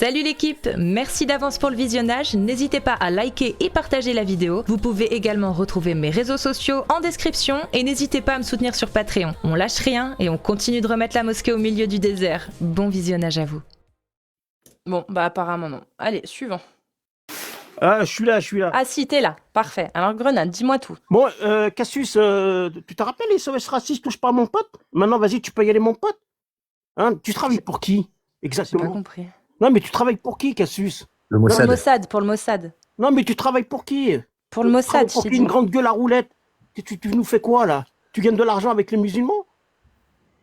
Salut l'équipe, merci d'avance pour le visionnage, n'hésitez pas à liker et partager la vidéo. Vous pouvez également retrouver mes réseaux sociaux en description et n'hésitez pas à me soutenir sur Patreon. On lâche rien et on continue de remettre la mosquée au milieu du désert. Bon visionnage à vous. Bon, bah apparemment non. Allez, suivant. Ah, je suis là. Ah si, t'es là. Parfait. Alors Grenade, dis-moi tout. Bon, Cassius, tu te rappelles les SOS racistes touche pas à mon pote? Maintenant, vas-y, tu peux y aller, mon pote. Hein, tu travailles pour qui? J'ai Exactement. pas compris. Non, mais tu travailles pour qui, Cassius? Le Pour le Mossad. Mossad, pour le Mossad. Non, mais tu travailles pour qui? Pour le Tu Mossad, travailles je pour t'ai qui? dit. Une grande gueule à roulette. Tu nous fais quoi, là? Tu gagnes de l'argent avec les musulmans?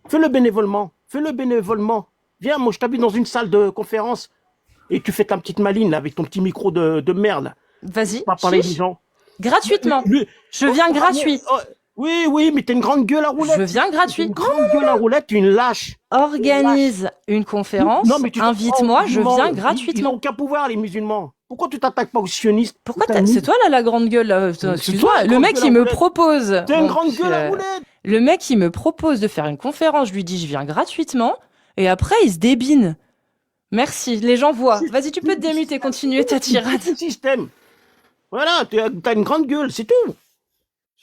Fais-le bénévolement. Fais-le bénévolement. Viens, moi, je t'habille dans une salle de conférence et tu fais ta petite maline, là, avec ton petit micro de merde, là. Vas-y, Pas parler des chiche. gens. Gratuitement. Je viens gratuit. Oui, mais t'es une grande gueule à roulette. Je viens T'es gratuit. une grande gueule à roulette, tu es une lâche. Organise une conférence. Non, mais tu t'en Invite-moi, prends aux je musulmans. viens Ils n'ont gratuitement. aucun pouvoir, les musulmans. Pourquoi tu t'attaques pas aux sionistes? Pourquoi c'est toi là la grande gueule là Excuse-moi, toi, la le grande mec gueule il à me roulette. propose. T'es une Donc, grande gueule à roulette. Le mec il me propose de faire une conférence, je lui dis je viens gratuitement et après il se débine. Merci, les gens voient. Vas-y, tu peux te démuter, continuer ta tirade. C'est le système. Voilà, t'as une grande gueule, c'est tout.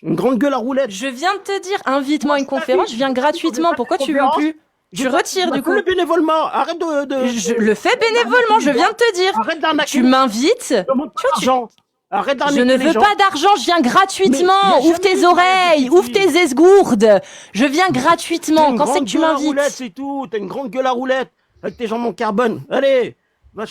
Une grande gueule à roulette. Je viens de te dire, invite-moi à une conférence, je viens gratuitement. Pourquoi tu veux plus? Tu retires du coup. Fais le bénévolement. Arrête de... Je le fais bénévolement, je viens de te dire. Arrête d'arnaquer. Tu m'invites. Demande pas d'argent. Arrête Je d'arnaquer ne les veux gens. pas d'argent, je viens Mais gratuitement. y a Ouvre tes jamais eu oreilles, de ouvre tes esgourdes. Je viens gratuitement. T'es une Quand c'est que grande tu gueule à roulette, m'invites? c'est tout. T'as une grande gueule à roulette. Avec tes jambes en carbone. Allez. Va.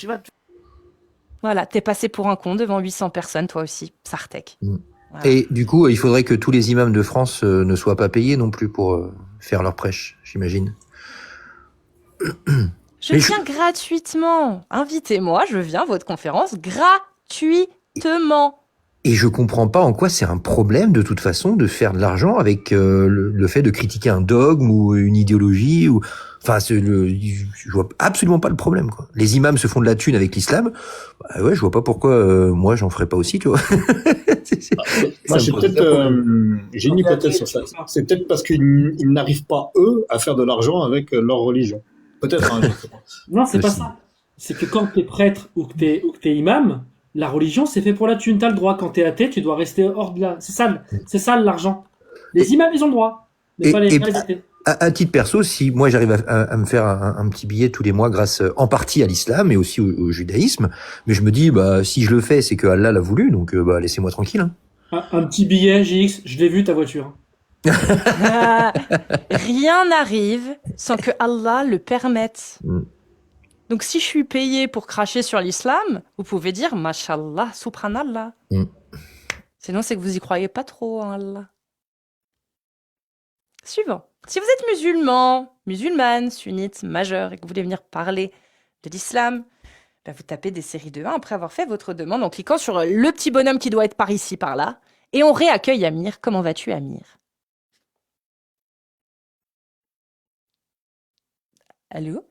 Voilà, t'es passé pour un con devant 800 personnes, toi aussi. Sartek. Voilà. Et du coup, il faudrait que tous les imams de France ne soient pas payés non plus pour faire leur prêche, j'imagine. Je viens gratuitement. Invitez-moi, je viens à votre conférence gratuitement. Et je comprends pas en quoi c'est un problème de toute façon de faire de l'argent avec le fait de critiquer un dogme ou une idéologie ou enfin je vois absolument pas le problème quoi. Les imams se font de la thune avec l'islam. Bah ouais, je vois pas pourquoi moi j'en ferais pas aussi, tu vois. Moi, j'ai une hypothèse sur ça. C'est peut-être parce qu'ils n'arrivent pas eux à faire de l'argent avec leur religion. Peut-être. Hein, je sais pas. Non, c'est pas Aussi. ça. C'est que quand t'es prêtre ou que t'es imam, la religion c'est fait pour la thune. T'as le droit. Quand t'es athée, tu dois rester hors de la. C'est ça l'argent. Les imams ils ont le droit, mais pas les athées. À titre perso, si moi j'arrive à me faire un petit billet tous les mois grâce en partie à l'islam et aussi au judaïsme, mais je me dis bah si je le fais c'est que Allah l'a voulu, donc bah laissez-moi tranquille. Hein. Un petit billet JX, je l'ai vu ta voiture. Rien n'arrive sans que Allah le permette. Mm. Donc si je suis payé pour cracher sur l'islam, vous pouvez dire Mashallah, Subhanallah. Mm. Sinon c'est que vous y croyez pas trop en Allah. Suivant. Si vous êtes musulman, musulmane, sunnite, majeur et que vous voulez venir parler de l'islam, ben vous tapez des séries de 1 après avoir fait votre demande en cliquant sur le petit bonhomme qui doit être par ici, par là. Et on réaccueille Amir. Comment vas-tu, Amir? Allô?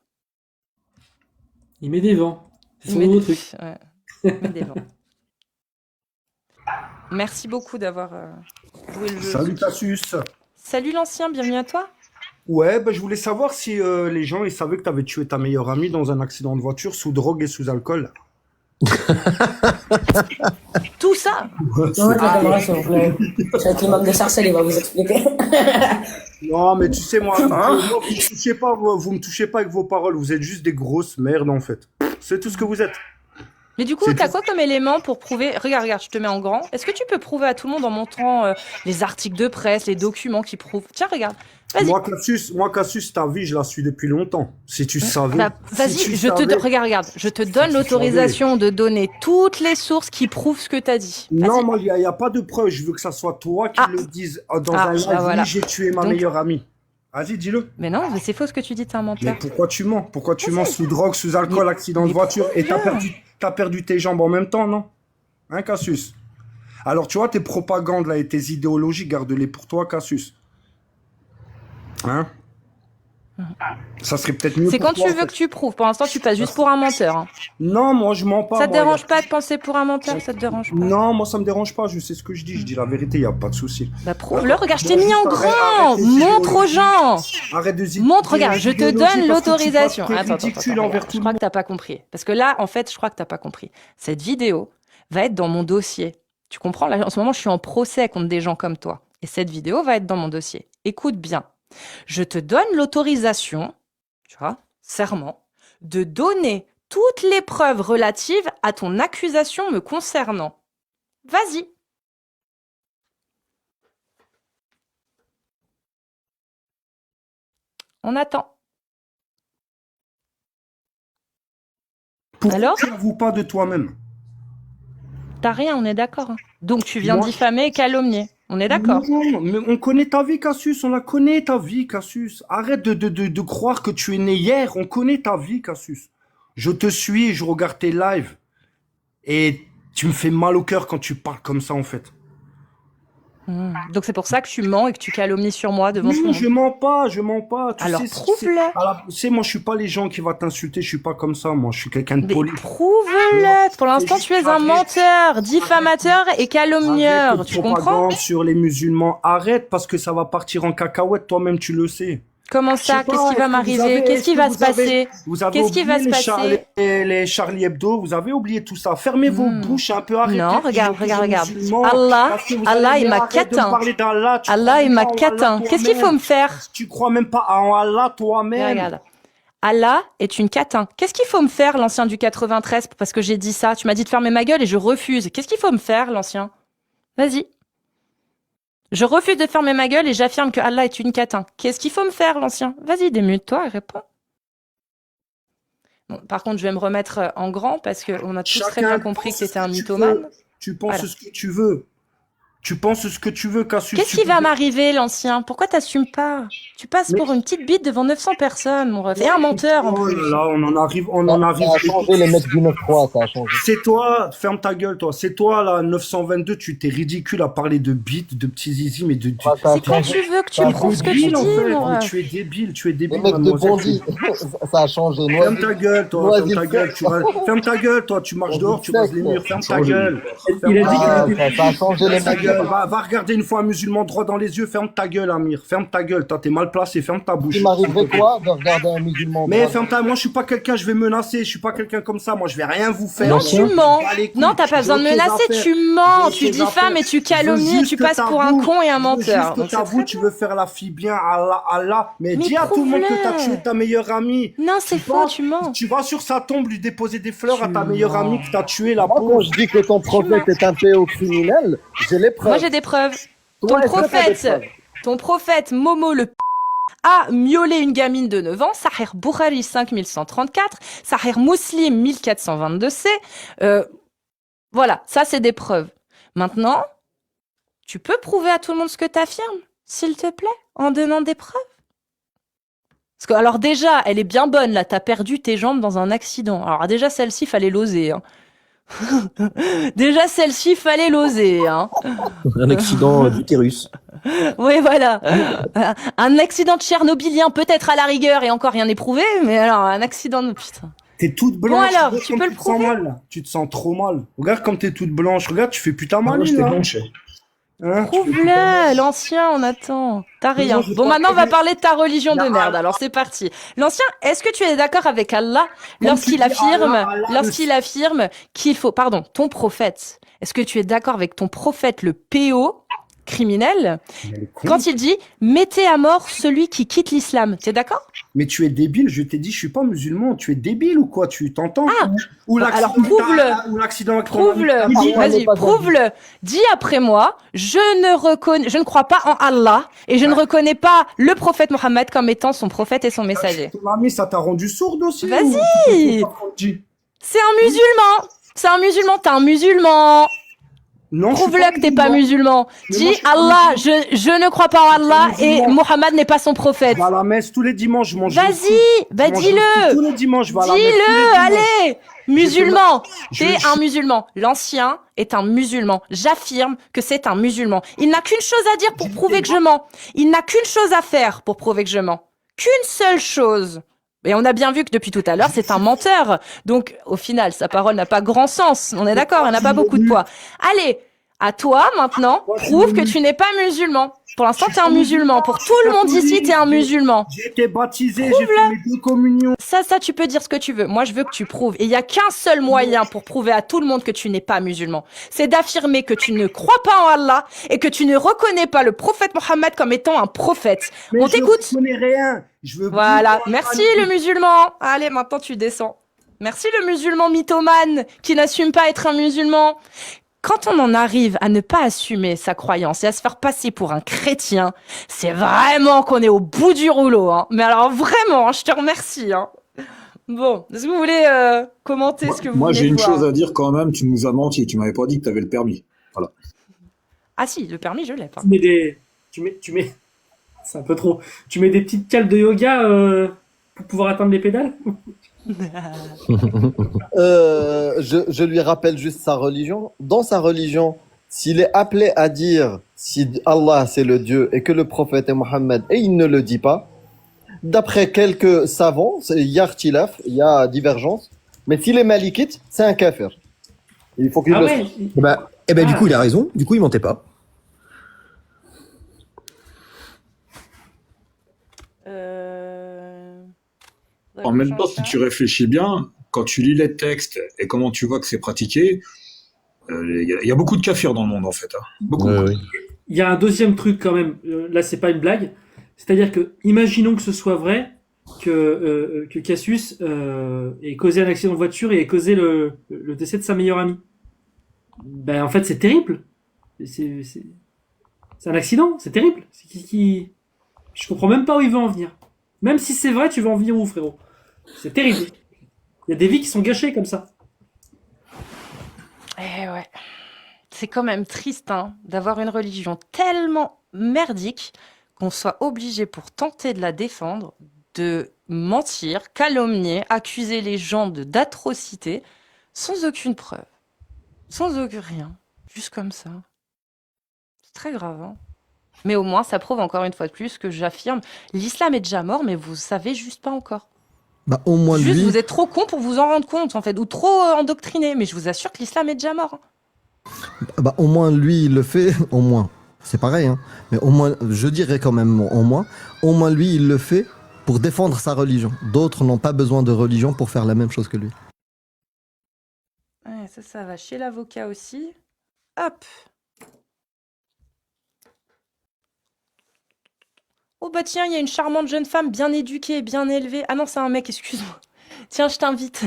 Il met des vents. C'est Il son met nouveau des- truc. ouais. Il met des vents. Merci beaucoup d'avoir joué le jeu. Salut Cassius. Salut l'ancien, bienvenue à toi. Ouais, je voulais savoir si les gens ils savaient que tu avais tué ta meilleure amie dans un accident de voiture sous drogue et sous alcool. Tout ça. Non, s'il vous plaît. C'est avec l'imam de Sarcelles, il va vous expliquer. Non, mais tu sais, moi, moi, vous me touchez pas avec vos paroles. Vous êtes juste des grosses merdes en fait. C'est tout ce que vous êtes. Mais du coup, C'est t'as tout. quoi comme élément pour prouver? Regarde, je te mets en grand. Est-ce que tu peux prouver à tout le monde en montrant les articles de presse, les documents qui prouvent? Tiens, regarde. Vas-y. Moi, Cassius, ta vie, je la suis depuis longtemps. Si tu savais. Bah, vas-y, si tu regarde, je te donne tu l'autorisation de donner toutes les sources qui prouvent ce que t'as dit. Vas-y. Non, moi, il y a pas de preuve. Je veux que ça soit toi qui le dise dans un live. bah voilà. Oui, j'ai tué ma Donc- meilleure amie. Vas-y, dis-le. Mais non, mais c'est faux ce que tu dis, t'es un Mais menteur. pourquoi tu mens? Pourquoi tu Vas-y. mens sous drogue, sous alcool, Mais- accident de mais voiture et prouve-le. t'as perdu tes jambes en même temps, non? Hein, Cassius? Alors, tu vois, tes propagandes là et tes idéologies, garde-les pour toi, Cassius. Hein? Ça serait peut-être mieux. C'est pour quand toi, tu en veux fait. que tu prouves. Pour l'instant, tu passes juste pour un menteur. Hein. Non, moi je mens pas. Ça te moi, dérange pas de penser pour un menteur? Ça te dérange pas? Non, moi ça me dérange pas. Je sais ce que je dis. Je dis la vérité. Y a pas de souci. Bah prouve-le. Regarde, je t'ai Bon, mis en juste grand. arrête tes Montre aux idéologies. gens. Arrête de Montre, regarde, je te donne l'autorisation. Attends, ridicule regarde, envers je tout le crois monde. que t'as pas compris. Parce que là, en fait, je crois que t'as pas compris. Cette vidéo va être dans mon dossier. Tu comprends? Là, en ce moment, je suis en procès contre des gens comme toi. Et cette vidéo va être dans mon dossier. Écoute bien. Je te donne l'autorisation, tu vois, serment, de donner toutes les preuves relatives à ton accusation me concernant. Vas-y. On attend. Pourquoi Alors tu n'avoues pas de toi-même? T'as rien, on est d'accord. Hein. Donc tu viens Moi- diffamer et calomnier. On est d'accord. Non, mais on connaît ta vie, Cassius. On la connaît, ta vie, Cassius. Arrête de croire que tu es né hier. On connaît ta vie, Cassius. Je te suis, je regarde tes lives. Et tu me fais mal au cœur quand tu parles comme ça, en fait. Donc c'est pour ça que tu mens et que tu calomnies sur moi devant tout le Non, monde. je mens pas, je mens pas. Tu Alors sais, prouve-le. Tu sais, moi, je suis pas les gens qui vont t'insulter. Je suis pas comme ça. Moi, je suis quelqu'un de Mais poli. prouve-le. Pour l'instant, juste tu es un arrête. menteur, diffamateur et calomnieur. Arrête Tu de comprends? propagande sur les musulmans. Arrête parce que ça va partir en cacahuète. Toi-même, tu le sais. Comment Je ça? sais pas, Qu'est-ce qui va est-ce que vous m'arriver? avez- Qu'est-ce est-ce qui que va vous se passer? Vous avez Qu'est-ce qui va oublié se passer? les Charlie Hebdo, vous avez oublié tout ça. Fermez vos bouches un peu, arrêtez. Non, de regarde, juger les regarde. musulmans, Allah, parce que vous Allah allez est ma arrête de me catin. parler d'Allah, tu Allah crois est même ma pas en catin. Allah Qu'est-ce qu'il faut toi-même. me faire? Tu crois même pas en Allah toi-même. Regarde. Allah est une catin. Qu'est-ce qu'il faut me faire, l'ancien du 93, parce que j'ai dit ça? Tu m'as dit de fermer ma gueule et je refuse. Qu'est-ce qu'il faut me faire, l'ancien? Vas-y. Je refuse de fermer ma gueule et j'affirme que Allah est une catin. Qu'est-ce qu'il faut me faire, l'ancien? Vas-y, démute-toi et réponds. Bon, par contre, je vais me remettre en grand parce qu'on a tous très Chacun bien compris que pense c'était ce un que tu mythomane. veux. Tu penses Voilà. ce que tu veux. Tu penses ce que tu veux, Cassius. Qu'est-ce Tu qui peux va dire- m'arriver, l'ancien? Pourquoi t'assumes pas? Tu passes Mais- pour une petite bite devant 900 personnes, mon ref. Et un menteur, en Oh plus. là là, on en arrive. Ça a changé les mecs du 9-3, ça a changé. C'est toi, ferme ta gueule, toi. C'est toi, là, 922, tu t'es ridicule à parler de bits, de petits zizi, mais de. Ouais, ça a C'est quand changé. tu veux que tu Ça a me prouves ce que tu débile, dis, en fait. mon Mais ref. tu es débile, tu es Les débile, mecs de mademoiselle. bandits, ça a changé. Ferme ta gueule, toi, Moi, ferme j'ai ta fait gueule. Ferme ta gueule, toi, tu marches dehors, tu rases les murs, ferme ta gueule. Il a dit Ah, qu'il était... ça a changé les Ferme ta mecs. gueule. Va regarder une fois un musulman droit dans les yeux, ferme ta gueule, Amir. Ferme ta gueule, toi, t'es mal placé, ferme ta bouche. Il m'arriverait quoi de regarder un musulman Mais droit? ferme ta, moi je suis pas quelqu'un, je vais menacer, je suis pas quelqu'un comme ça, moi je vais rien vous faire. Non, tu mens. Pas les couilles, Non, t'as pas besoin de j'ai autre chose menacer, à faire. tu mens, J'ai tu autre chose à diffames faire. et tu Je veux calomnies, juste tu que passes pour un t'avoues. con et un Je veux menteur. juste Donc que c'est t'avoues, très tu bien. veux faire la fille bien, Allah, mais Mais dis à tout le monde que t'as prouve-le. tué ta meilleure amie. Non, c'est Tu faux, vas- tu mens. Tu vas sur sa tombe lui déposer des fleurs à Tu ta meilleure mens. amie que t'as tué, la Moi, quand pauvre. je dis que ton prophète est un pédocriminel, j'ai les preuves. Moi, j'ai des preuves. Toi, Ton est-ce que t'as des prophète, preuves ton prophète Momo le a miaulé une gamine de 9 ans, Sahih Bukhari 5134, Sahih Muslim 1422c. Voilà, ça c'est des preuves. Maintenant, tu peux prouver à tout le monde ce que tu affirmes, s'il te plaît, en donnant des preuves. Parce que, alors déjà, elle est bien bonne, là, t'as perdu tes jambes dans un accident. Alors déjà, celle-ci, fallait l'oser. Hein. Déjà, celle-ci, fallait l'oser. Hein. Un accident d'utérus. Oui, voilà. Un accident de Tchernobylien, peut-être à la rigueur, et encore rien n'est prouvé, mais alors, un accident de... Putain. T'es toute blanche. Bon, alors, regarde tu comme peux le te sens prouver. mal, là. Tu te sens trop mal. Regarde comme t'es toute blanche. Regarde, tu fais putain Moi, mal, j'étais là. blanche. Hein, tu fais putain Prouve-le, mal. l'ancien, on attend. T'as rien. Moi, je Bon, sais maintenant, on pas va parler de ta religion de Non, merde. Alors, c'est parti. L'ancien, est-ce que tu es d'accord avec Allah Comme lorsqu'il tu dis, affirme, Allah, qu'il faut, pardon, ton prophète, est-ce que tu es d'accord avec ton prophète, le PO, criminel, Mais elle est con. quand il dit « mettez à mort celui qui quitte l'islam », tu es d'accord? Mais tu es débile, je t'ai dit, je suis pas musulman. Tu es débile ou quoi? Tu t'entends? Ah, Ou alors l'accident prouve-le. ou l'accident avec ton Prouve-le, ami. Dis- vas-y, pas prouve-le. Dis après moi, je ne crois pas en Allah et je ne reconnais pas le prophète Mohammed comme étant son prophète et son messager. Ton ami, ça t'a rendu sourde aussi? Vas-y. ou tu t'es pas rendu? C'est un musulman. C'est un musulman, t'es un musulman. Non, je suis Prouve-le que t'es pas musulman. Mais Dis moi, je suis pas Allah, je ne crois pas en Allah Je suis et musulman. Mohammed n'est pas son prophète. Je vais à la messe tous les dimanches, je mange. Vas-y, bah Tous dis-le. les dimanches, je vais à la messe. tous les Dis-le, dimanches. allez. Musulman. Je- T'es je- un musulman. L'ancien est un musulman. J'affirme que c'est un musulman. Il n'a qu'une chose à dire pour prouver que je mens. Il n'a qu'une chose à faire pour prouver que je mens. qu'une seule chose. Et on a bien vu que depuis tout à l'heure, c'est un menteur. Donc, au final, sa parole n'a pas grand sens. On est d'accord, elle n'a pas beaucoup de poids. Allez, à toi, maintenant, prouve que tu n'es pas musulman. Pour l'instant, t'es un musulman. Pour tout le monde ici, t'es un musulman. J'ai été baptisé, j'ai fait mes 2 communions. Ça, tu peux dire ce que tu veux. Moi, je veux que tu prouves. Et il y a qu'un seul moyen pour prouver à tout le monde que tu n'es pas musulman. C'est d'affirmer que tu ne crois pas en Allah et que tu ne reconnais pas le prophète Mohammed comme étant un prophète. Mais On t'écoute. Je connais rien. Je veux Voilà. Merci, le musulman. Allez, maintenant, tu descends. Merci, le musulman mythomane qui n'assume pas être un musulman. Quand on en arrive à ne pas assumer sa croyance et à se faire passer pour un chrétien, c'est vraiment qu'on est au bout du rouleau. Hein. Mais alors vraiment, je te remercie. Hein. Bon, est-ce que vous voulez commenter ce que vous Moi, venez j'ai de une voir chose à dire quand même. Tu nous as menti. Tu m'avais pas dit que tu avais le permis. Voilà. Ah si, le permis, je l'ai pas. Tu mets, c'est un peu trop. Tu mets des petites cales de yoga pour pouvoir atteindre les pédales? Je lui rappelle juste sa religion. Dans sa religion, s'il est appelé à dire si Allah c'est le Dieu et que le prophète est Mohammed et il ne le dit pas, d'après quelques savants, il y a ikhtilaf, il y a divergence, mais s'il est malikite, c'est un kafir. Il faut qu'il le sache. Du coup, il a raison. Du coup, il mentait pas. En même temps, si tu réfléchis bien, quand tu lis les textes et comment tu vois que c'est pratiqué, il y a beaucoup de kafirs dans le monde en fait. Hein. Beaucoup. Oui. Il y a un deuxième truc quand même. Là, c'est pas une blague. C'est-à-dire que, imaginons que ce soit vrai que Cassius ait causé un accident de voiture et ait causé le décès de sa meilleure amie. Ben en fait, c'est terrible. C'est un accident, c'est terrible. Je comprends même pas où il veut en venir. Même si c'est vrai, tu veux en venir où, frérot? C'est terrible. Il y a des vies qui sont gâchées comme ça. Eh ouais. C'est quand même triste hein, d'avoir une religion tellement merdique qu'on soit obligé pour tenter de la défendre, de mentir, calomnier, accuser les gens d'atrocités sans aucune preuve, sans aucun rien, juste comme ça. C'est très grave. Hein. Mais au moins, ça prouve encore une fois de plus que j'affirme, l'islam est déjà mort, mais vous savez juste pas encore. Bah, au moins Juste, lui. vous êtes trop con pour vous en rendre compte, en fait, ou trop endoctriné. Mais je vous assure que l'islam est déjà mort. Bah, au moins lui, il le fait. Au moins. C'est pareil, hein. Mais au moins, je dirais quand même au moins lui, il le fait pour défendre sa religion. D'autres n'ont pas besoin de religion pour faire la même chose que lui. Ouais, ça va chez l'avocat aussi. Hop. Oh bah tiens, il y a une charmante jeune femme bien éduquée, bien élevée. Ah non, c'est un mec, excuse-moi. Tiens, je t'invite.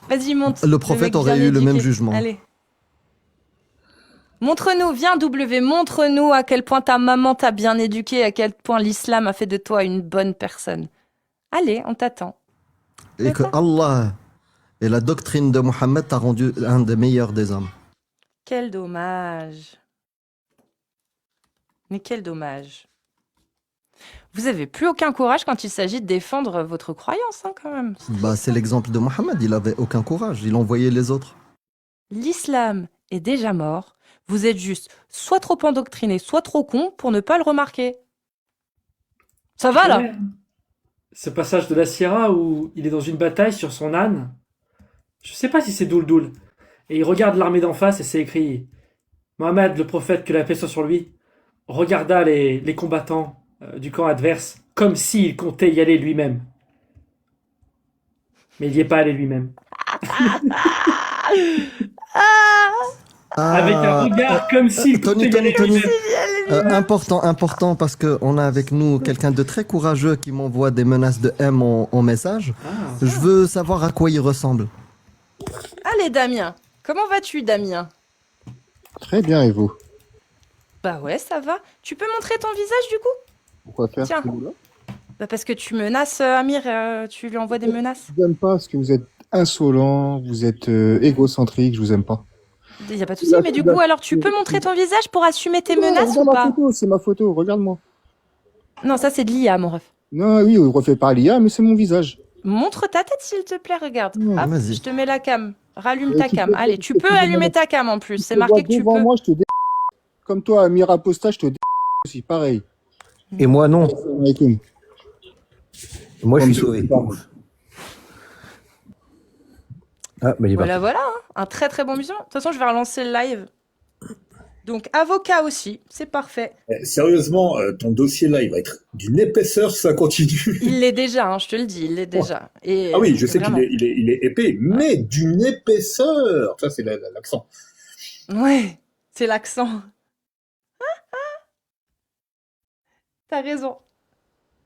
Vas-y, monte. Le prophète aurait eu le même jugement. Allez. Montre-nous, viens W, montre-nous à quel point ta maman t'a bien éduqué, à quel point l'islam a fait de toi une bonne personne. Allez, on t'attend. Et que Allah et la doctrine de Mohammed t'a rendu un des meilleurs des hommes. Quel dommage. Mais quel dommage. Vous avez plus aucun courage quand il s'agit de défendre votre croyance, hein, quand même. Bah, c'est l'exemple de Mohammed, il avait aucun courage, il envoyait les autres. L'islam est déjà mort. Vous êtes juste soit trop endoctriné, soit trop con pour ne pas le remarquer. Ça va, là? Ce passage de la Sierra où il est dans une bataille sur son âne. Je sais pas si c'est Doul. Et il regarde l'armée d'en face et c'est écrit Mohammed, le prophète, que la paix soit sur lui, regarda les combattants du camp adverse comme s'il comptait y aller lui-même. Mais il n'y est pas allé lui-même. Avec un regard comme s'il comptait y aller lui-même. Important parce qu'on a avec nous quelqu'un de très courageux qui m'envoie des menaces de haine en message. Je veux savoir à quoi il ressemble. Allez, Damien. Comment vas-tu, Damien? Très bien, et vous? Bah ouais, ça va. Tu peux montrer ton visage, du coup? Pourquoi faire Tiens. ce boulot-là? Bah parce que tu menaces Amir, tu lui envoies des menaces. Je vous aime pas parce que vous êtes insolent, vous êtes égocentrique, je vous aime pas. Il y a pas de souci, mais du coup, alors tu peux montrer ton visage pour assumer tes menaces ou Regarde ma pas? photo, c'est ma photo, regarde-moi. Non, ça c'est de l'IA, mon ref. Non, oui, on refait pas l'IA, mais c'est mon visage. Montre ta tête, s'il te plaît, regarde. Hop, vas-y. je te mets la cam. Rallume Et ta tu cam. peux- Allez, tu tu peux peux te allumer demander- ta cam en plus. C'est te marqué vois que tu devant peux. moi, je te comme toi, Amir Aposta, je te aussi, pareil. Et moi, non. Assalamu alaikum. Moi, je suis sauvé. Ah, mais il est Voilà, parti. voilà, hein. Un très très bon musulman. De toute façon, je vais relancer le live. Donc, avocat aussi, c'est parfait. Sérieusement, ton dossier là, il va être d'une épaisseur, ça continue. Il l'est déjà, hein, je te le dis, il l'est déjà. Et Ah oui, je sais vraiment. qu'il est épais, mais d'une épaisseur. Ça, c'est l'accent. Ouais, c'est l'accent. T'as raison.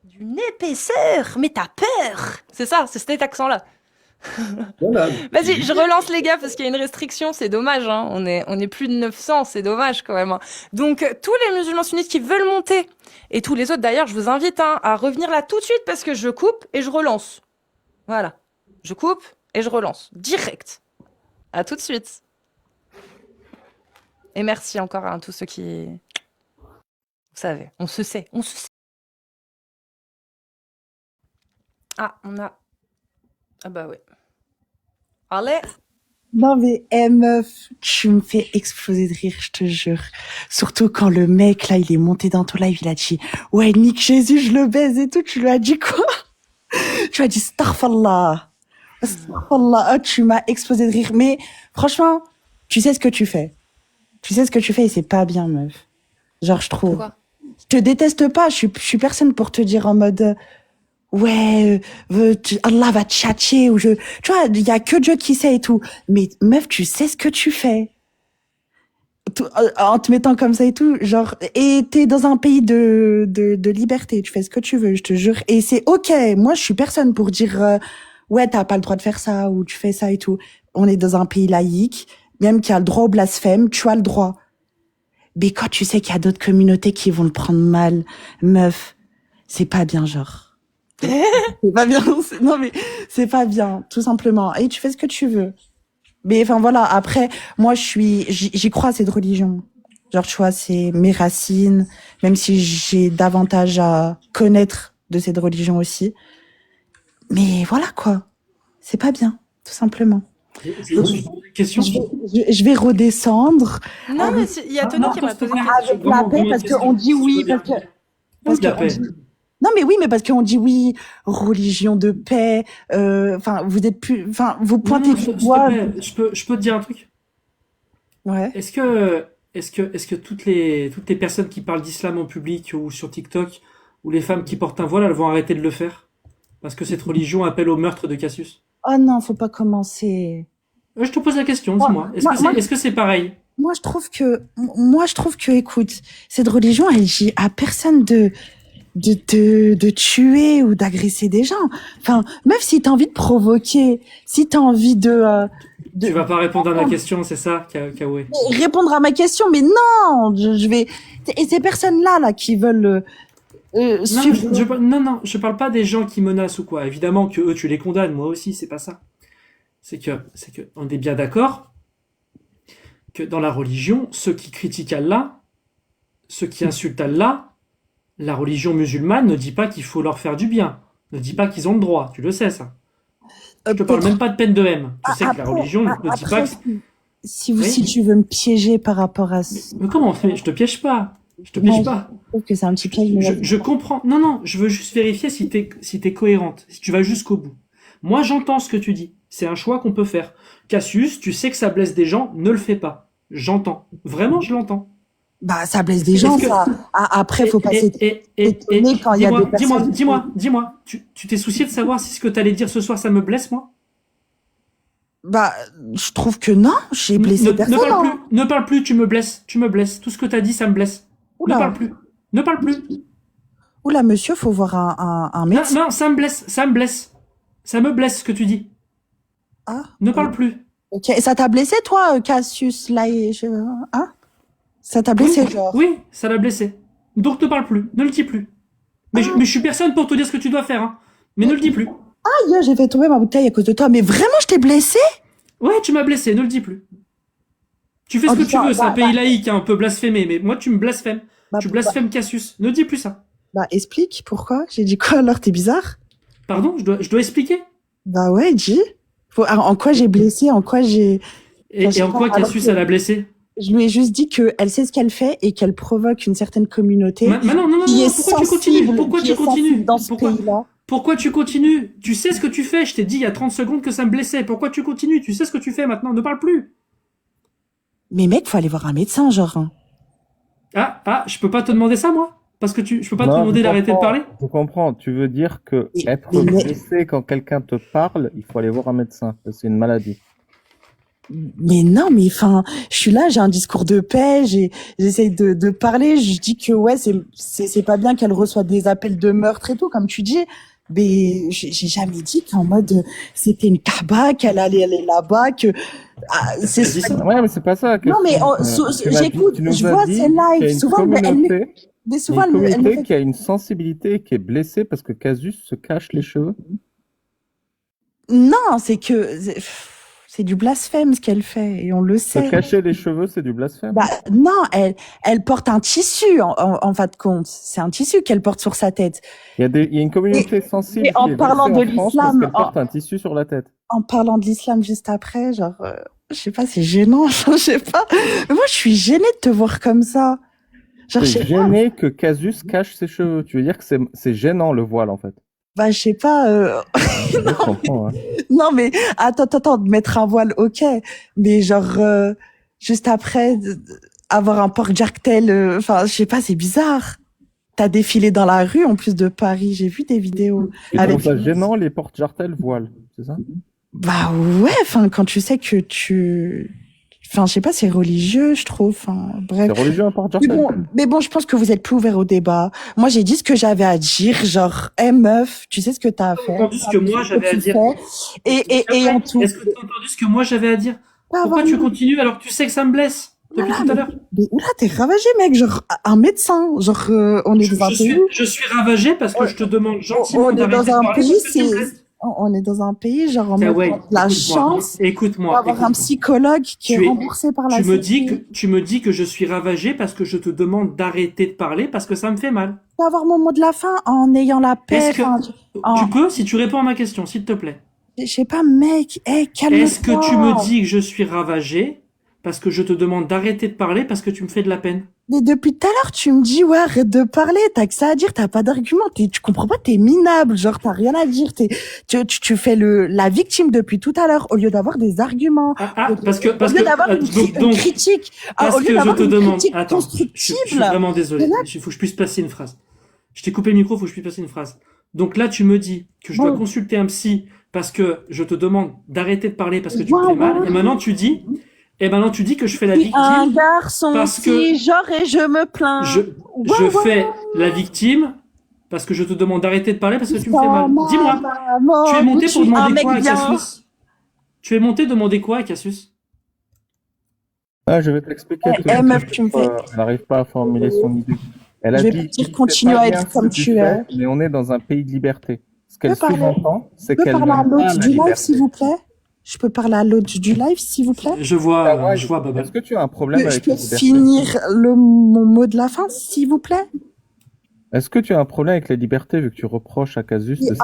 D'une épaisseur, mais t'as peur. C'est ça, c'est cet accent-là. Voilà. Vas-y, je relance les gars parce qu'il y a une restriction, c'est dommage. Hein. On est plus de 900, c'est dommage quand même. Hein. Donc tous les musulmans sunnites qui veulent monter et tous les autres d'ailleurs, je vous invite à revenir là tout de suite parce que je coupe et je relance. Voilà, je coupe et je relance direct. À tout de suite. Et merci encore à tous ceux qui, vous savez, on se sait. Ah, on a. Ah bah ouais. Allez. Non mais meuf, tu me fais exploser de rire, je te jure. Surtout quand le mec là, il est monté dans ton live, il a dit ouais nique Jésus, je le baise et tout. Tu lui as dit quoi? Tu as dit astaghfirullah. Astaghfirullah. Oh, tu m'as explosé de rire. Mais franchement, tu sais ce que tu fais. Tu sais ce que tu fais et c'est pas bien, meuf. Genre je trouve. Pourquoi? Je te déteste pas. Je suis personne pour te dire en mode. Ouais, Allah va te châtier ou tu vois, il y a que Dieu qui sait et tout. Mais meuf, tu sais ce que tu fais. En te mettant comme ça et tout, genre, et t'es dans un pays de liberté, tu fais ce que tu veux, je te jure. Et c'est ok, moi je suis personne pour dire, ouais, t'as pas le droit de faire ça ou tu fais ça et tout. On est dans un pays laïque, même qui a le droit au blasphème, tu as le droit. Mais quand tu sais qu'il y a d'autres communautés qui vont le prendre mal, meuf, c'est pas bien, genre. C'est pas bien, non mais c'est pas bien, tout simplement. Et tu fais ce que tu veux. Mais enfin voilà, après, moi j'y crois à cette religion. Genre tu vois, c'est mes racines, même si j'ai davantage à connaître de cette religion aussi. Mais voilà quoi, c'est pas bien, tout simplement. Question. Je vais redescendre. Non mais il y a Tony qui m'a posé une question. Avec la paix parce qu'on dit oui, parce que on dit... Non mais oui, mais parce qu'on dit oui, religion de paix. Enfin, vous êtes plus. Enfin, vous pointez du doigt. Je peux te dire un truc. Ouais. Est-ce que toutes les personnes qui parlent d'islam en public ou sur TikTok ou les femmes qui portent un voile, elles vont arrêter de le faire parce que cette religion appelle au meurtre de Cassius? Oh non, faut pas commencer. Je te pose la question, dis-moi. Est-ce que c'est pareil? Moi, je trouve que, écoute, cette religion, elle dit à personne de tuer ou d'agresser des gens. Enfin, même si t'as envie de provoquer, si t'as envie de... Tu vas pas répondre à ma question, c'est ça, Kaoué? Répondre à ma question, mais non, je vais... Et ces personnes-là, qui veulent... suivre... Non, je parle pas des gens qui menacent ou quoi. Évidemment que eux, tu les condamnes, moi aussi, c'est pas ça. C'est que, on est bien d'accord que dans la religion, ceux qui critiquent Allah, ceux qui insultent Allah, la religion musulmane ne dit pas qu'il faut leur faire du bien, ne dit pas qu'ils ont le droit, tu le sais ça. Je te parle même pas de peine de haine. Tu sais que la religion ne dit pas que... Si tu veux me piéger par rapport à... Mais comment? Je te piège pas. Je te piège pas. Je trouve que c'est un petit piège. Je comprends. Non, je veux juste vérifier si t'es cohérente, si tu vas jusqu'au bout. Moi, j'entends ce que tu dis. C'est un choix qu'on peut faire. Cassius, tu sais que ça blesse des gens, ne le fais pas. J'entends. Vraiment, je l'entends. Bah, ça blesse des gens, ça. Après, faut pas s'étonner quand il y a des personnes... Dis-moi, tu t'es soucié de savoir si ce que t'allais dire ce soir, ça me blesse, moi? Bah, je trouve que non, j'ai blessé personne. Ne parle plus, tu me blesses. Tout ce que t'as dit, ça me blesse. Oula. Ne parle plus. Oula, monsieur, faut voir un médecin. Non, ça me blesse. Ça me blesse, ce que tu dis. Ah. Ne parle plus. Ok, ça t'a blessé, toi, Cassius, là, hein? Ça t'a blessé, genre? Oui, ça l'a blessé. Donc ne parle plus, ne le dis plus. Mais je suis personne pour te dire ce que tu dois faire, hein. Mais ne le dis plus. Aïe, j'ai fait tomber ma bouteille à cause de toi. Mais vraiment, je t'ai blessé? Ouais, tu m'as blessé, ne le dis plus. Tu fais ce que tu veux, c'est un pays laïque, hein, on peut blasphémer, mais moi tu me blasphèmes. Tu blasphèmes Cassius, ne dis plus ça. Bah, explique, pourquoi? J'ai dit quoi alors, t'es bizarre? Pardon, je dois expliquer? Bah ouais, dis. En quoi j'ai blessé, en quoi j'ai... Et en quoi Cassius, elle a blessé? Je lui ai juste dit qu'elle sait ce qu'elle fait et qu'elle provoque une certaine communauté. Non, Pourquoi tu continues? dans ce pays-là. Pourquoi tu continues? Tu sais ce que tu fais. Je t'ai dit il y a 30 secondes que ça me blessait. Pourquoi tu continues? Tu sais ce que tu fais maintenant. Ne parle plus. Mais mec, faut aller voir un médecin, genre. Je peux pas te demander ça, moi? Parce que je peux pas te Non, demander je d'arrêter de comprends, parler? Je comprends. Tu veux dire que être blessé quand quelqu'un te parle, il faut aller voir un médecin. C'est une maladie. Mais non, mais enfin, je suis là, j'ai un discours de paix, j'essaye de parler, je dis que ouais, c'est pas bien qu'elle reçoive des appels de meurtre et tout, comme tu dis. Mais j'ai jamais dit qu'en mode c'était une Kaaba, qu'elle allait aller là-bas, que Ouais, mais c'est pas ça. Non, mais j'écoute, je vois ses lives, souvent mais souvent elle me fait... qui a une sensibilité, qui est blessée parce que Casus se cache les cheveux. Non, c'est du blasphème ce qu'elle fait et on le sait. Se cacher les cheveux, c'est du blasphème. Bah non, elle porte un tissu en fin de compte. C'est un tissu qu'elle porte sur sa tête. Il y a une communauté sensible. Et en parlant de l'islam, elle porte un tissu sur la tête. En parlant de l'islam juste après, genre, je sais pas, c'est gênant. Je sais pas. Moi, je suis gênée de te voir comme ça. Genre, C'est gêné que Casus cache ses cheveux. Tu veux dire que c'est gênant le voile en fait. Bah, je sais pas. Je comprends, hein. Non, mais attends, de mettre un voile, ok. Mais genre, juste après, avoir un porte-jartel, enfin, je sais pas, c'est bizarre. T'as défilé dans la rue, en plus de Paris, j'ai vu des vidéos. Tu trouves ça gênant les porte-jartels voiles, c'est ça? Bah ouais, enfin, quand tu sais que enfin, je sais pas, c'est religieux, je trouve. Enfin, bref. C'est religieux un porte-jartel. Mais bon, je pense que vous êtes plus ouvert au débat. Moi, j'ai dit ce que j'avais à dire, genre, meuf, tu sais ce que t'as à faire. T'as entendu ce que moi j'avais à dire. Et en tout. Est-ce que t'as entendu ce que moi j'avais à dire? Pourquoi tu continues alors que tu sais que ça me blesse depuis tout à l'heure? Mais oula, t'es ravagé, mec, genre, un médecin, genre, on est dans un pays. Je suis ravagé parce que je te demande gentiment d'arrêter de parler parce que tu me blesses. On est dans un pays, genre, on a la chance d'avoir un psychologue qui est remboursé par la sécurité. Tu me dis que je suis ravagé parce que je te demande d'arrêter de parler parce que ça me fait mal. Je peux avoir mon mot de la fin en ayant la paix. Tu peux, si tu réponds à ma question, s'il te plaît. Je sais pas, mec, calme-toi. Est-ce que tu me dis que je suis ravagé parce que je te demande d'arrêter de parler parce que tu me fais de la peine? Mais depuis tout à l'heure, tu me dis, ouais, arrête de parler, t'as que ça à dire, t'as pas d'argument, tu comprends pas, t'es minable, genre, t'as rien à dire, tu fais la victime depuis tout à l'heure, au lieu d'avoir des arguments. Au lieu d'avoir une critique. Parce au lieu que je d'avoir te une demande, critique attends, je suis vraiment désolé, il faut que je puisse passer une phrase. Je t'ai coupé le micro, faut que je puisse passer une phrase. Donc là, tu me dis que je dois consulter un psy parce que je te demande d'arrêter de parler parce que tu me fais mal, et maintenant tu dis que je fais la victime. Un garçon, parce que genre, et je me plains. Je fais la victime parce que je te demande d'arrêter de parler parce que tu me fais mal. Dis-moi, tu es monté pour demander quoi à Cassius? Tu es monté demander quoi à Cassius? Ah, je vais t'expliquer. Meuf, tu me fais. Elle n'arrive pas à formuler son idée. Elle a je vais dit, pas dire continue à être comme tu es. Mais on est dans un pays de liberté. Ce qu'elle sous-entend, c'est qu'elle n'aime pas à l'autre la du live, liberté. s'il vous plaît. Je peux parler à l'autre du live, s'il vous plaît? Je vois, Baba. Est-ce que tu as un problème avec la liberté? Je peux finir mon mot de la fin, s'il vous plaît? Est-ce que tu as un problème avec la liberté vu que tu reproches à Casus de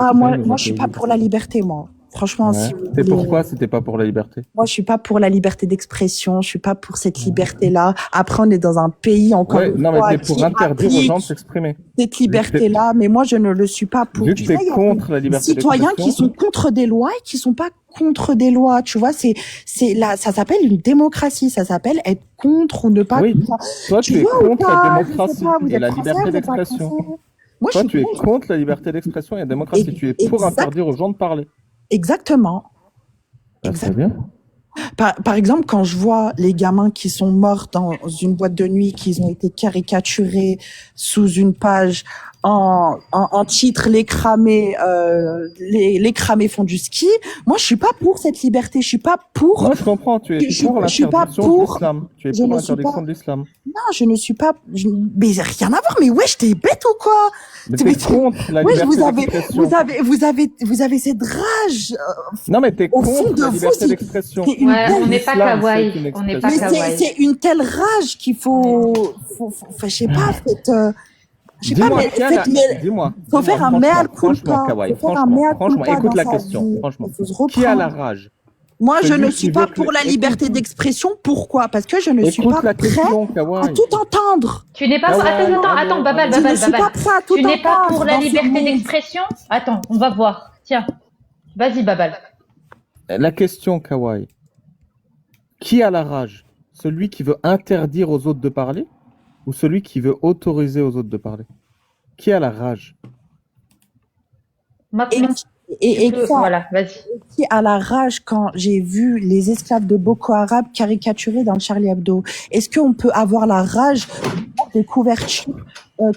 moi, je suis pas pour la liberté, moi. Franchement, si vous c'est voulez. pourquoi c'était pas pour la liberté? Moi, je suis pas pour la liberté d'expression. Je suis pas pour cette liberté-là. Après, on est dans un pays encore une non, fois mais c'est pour interdire aux gens de s'exprimer. Cette liberté-là, mais moi, je ne le suis pas pour. Vu que tu es contre la liberté d'expression. Citoyens qui sont contre des lois et qui sont pas contre des lois. Tu vois, c'est là, ça s'appelle une démocratie. Ça s'appelle être contre ou ne pas. Oui. Toi, tu es contre la démocratie et la français, liberté vous êtes pas d'expression. français. Moi, Toi, je suis tu es contre la liberté d'expression et la démocratie. Tu es pour interdire aux gens de parler. Exactement. Très bien. Par exemple, quand je vois les gamins qui sont morts dans une boîte de nuit, qui ont été caricaturés sous une page en titre, les cramés font du ski. Moi, je suis pas pour cette liberté. Je suis pas pour. Moi, je comprends. Tu es pour l'interdiction de l'islam. Tu es pour l'interdiction de l'islam. Non, je ne suis pas. Mais rien à voir. Mais wesh, t'es bête ou quoi? Mais t'es contre la liberté d'expression. Vous avez cette rage. Non, mais t'es contre la liberté vous, d'expression. On n'est pas kawaii. On n'est pas kawaii. C'est une telle rage qu'il faut je sais pas, je sais pas, mais faut faire un mea culpa. Franchement, écoute la question. Franchement, qui a la rage? Moi, je Celui ne qui suis veut pas que- pour la écoute- liberté d'expression. Pourquoi? Parce que je ne suis Écoute pas la prêt question, à Kawaii. tout entendre. Tu n'es pas. Kawaii, Attends, Babal, Je ne Babal, suis pas Babal. prêt à tout Tu n'es pas entendre pour la dans ce liberté monde. d'expression? Attends, on va voir. Tiens, vas-y, Babal. La question, Kawaii. Qui a la rage? Celui qui veut interdire aux autres de parler ou celui qui veut autoriser aux autres de parler? Qui a la rage? Maintenant, Et peux- quoi, voilà, vas-y. qui a la rage quand j'ai vu les esclaves de Boko Haram caricaturés dans le Charlie Hebdo? Est-ce qu'on peut avoir la rage des couvertures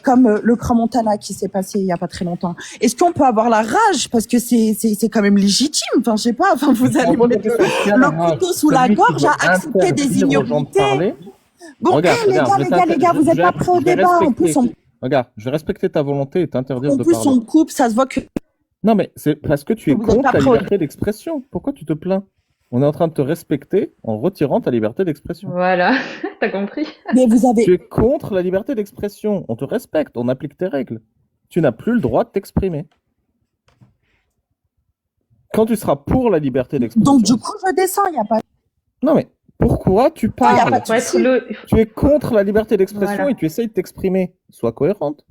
comme le Grand Montana qui s'est passé il y a pas très longtemps? Est-ce qu'on peut avoir la rage parce que c'est quand même légitime? Enfin, je sais pas. Enfin, vous allez me mettre le couteau sous la gorge à accepter des ignominités. Bon, Regarde, les gars, vous êtes pas prêts au débat. En plus, Regarde, je vais respecter ta volonté et t'interdire en de plus, parler. on coupe, ça se voit que. Non, mais c'est parce que tu es Vous êtes contre pas la pro. liberté d'expression. Pourquoi tu te plains? On est en train de te respecter en retirant ta liberté d'expression. Voilà, t'as compris. Mais vous avez. Tu es contre la liberté d'expression. On te respecte, on applique tes règles. Tu n'as plus le droit de t'exprimer. Quand tu seras pour la liberté d'expression. Donc, du coup, je descends, il y a pas. Non, mais pourquoi tu y a parles? pas de Faut être souci. Tu es contre la liberté d'expression Voilà. et tu essayes de t'exprimer. Sois cohérente.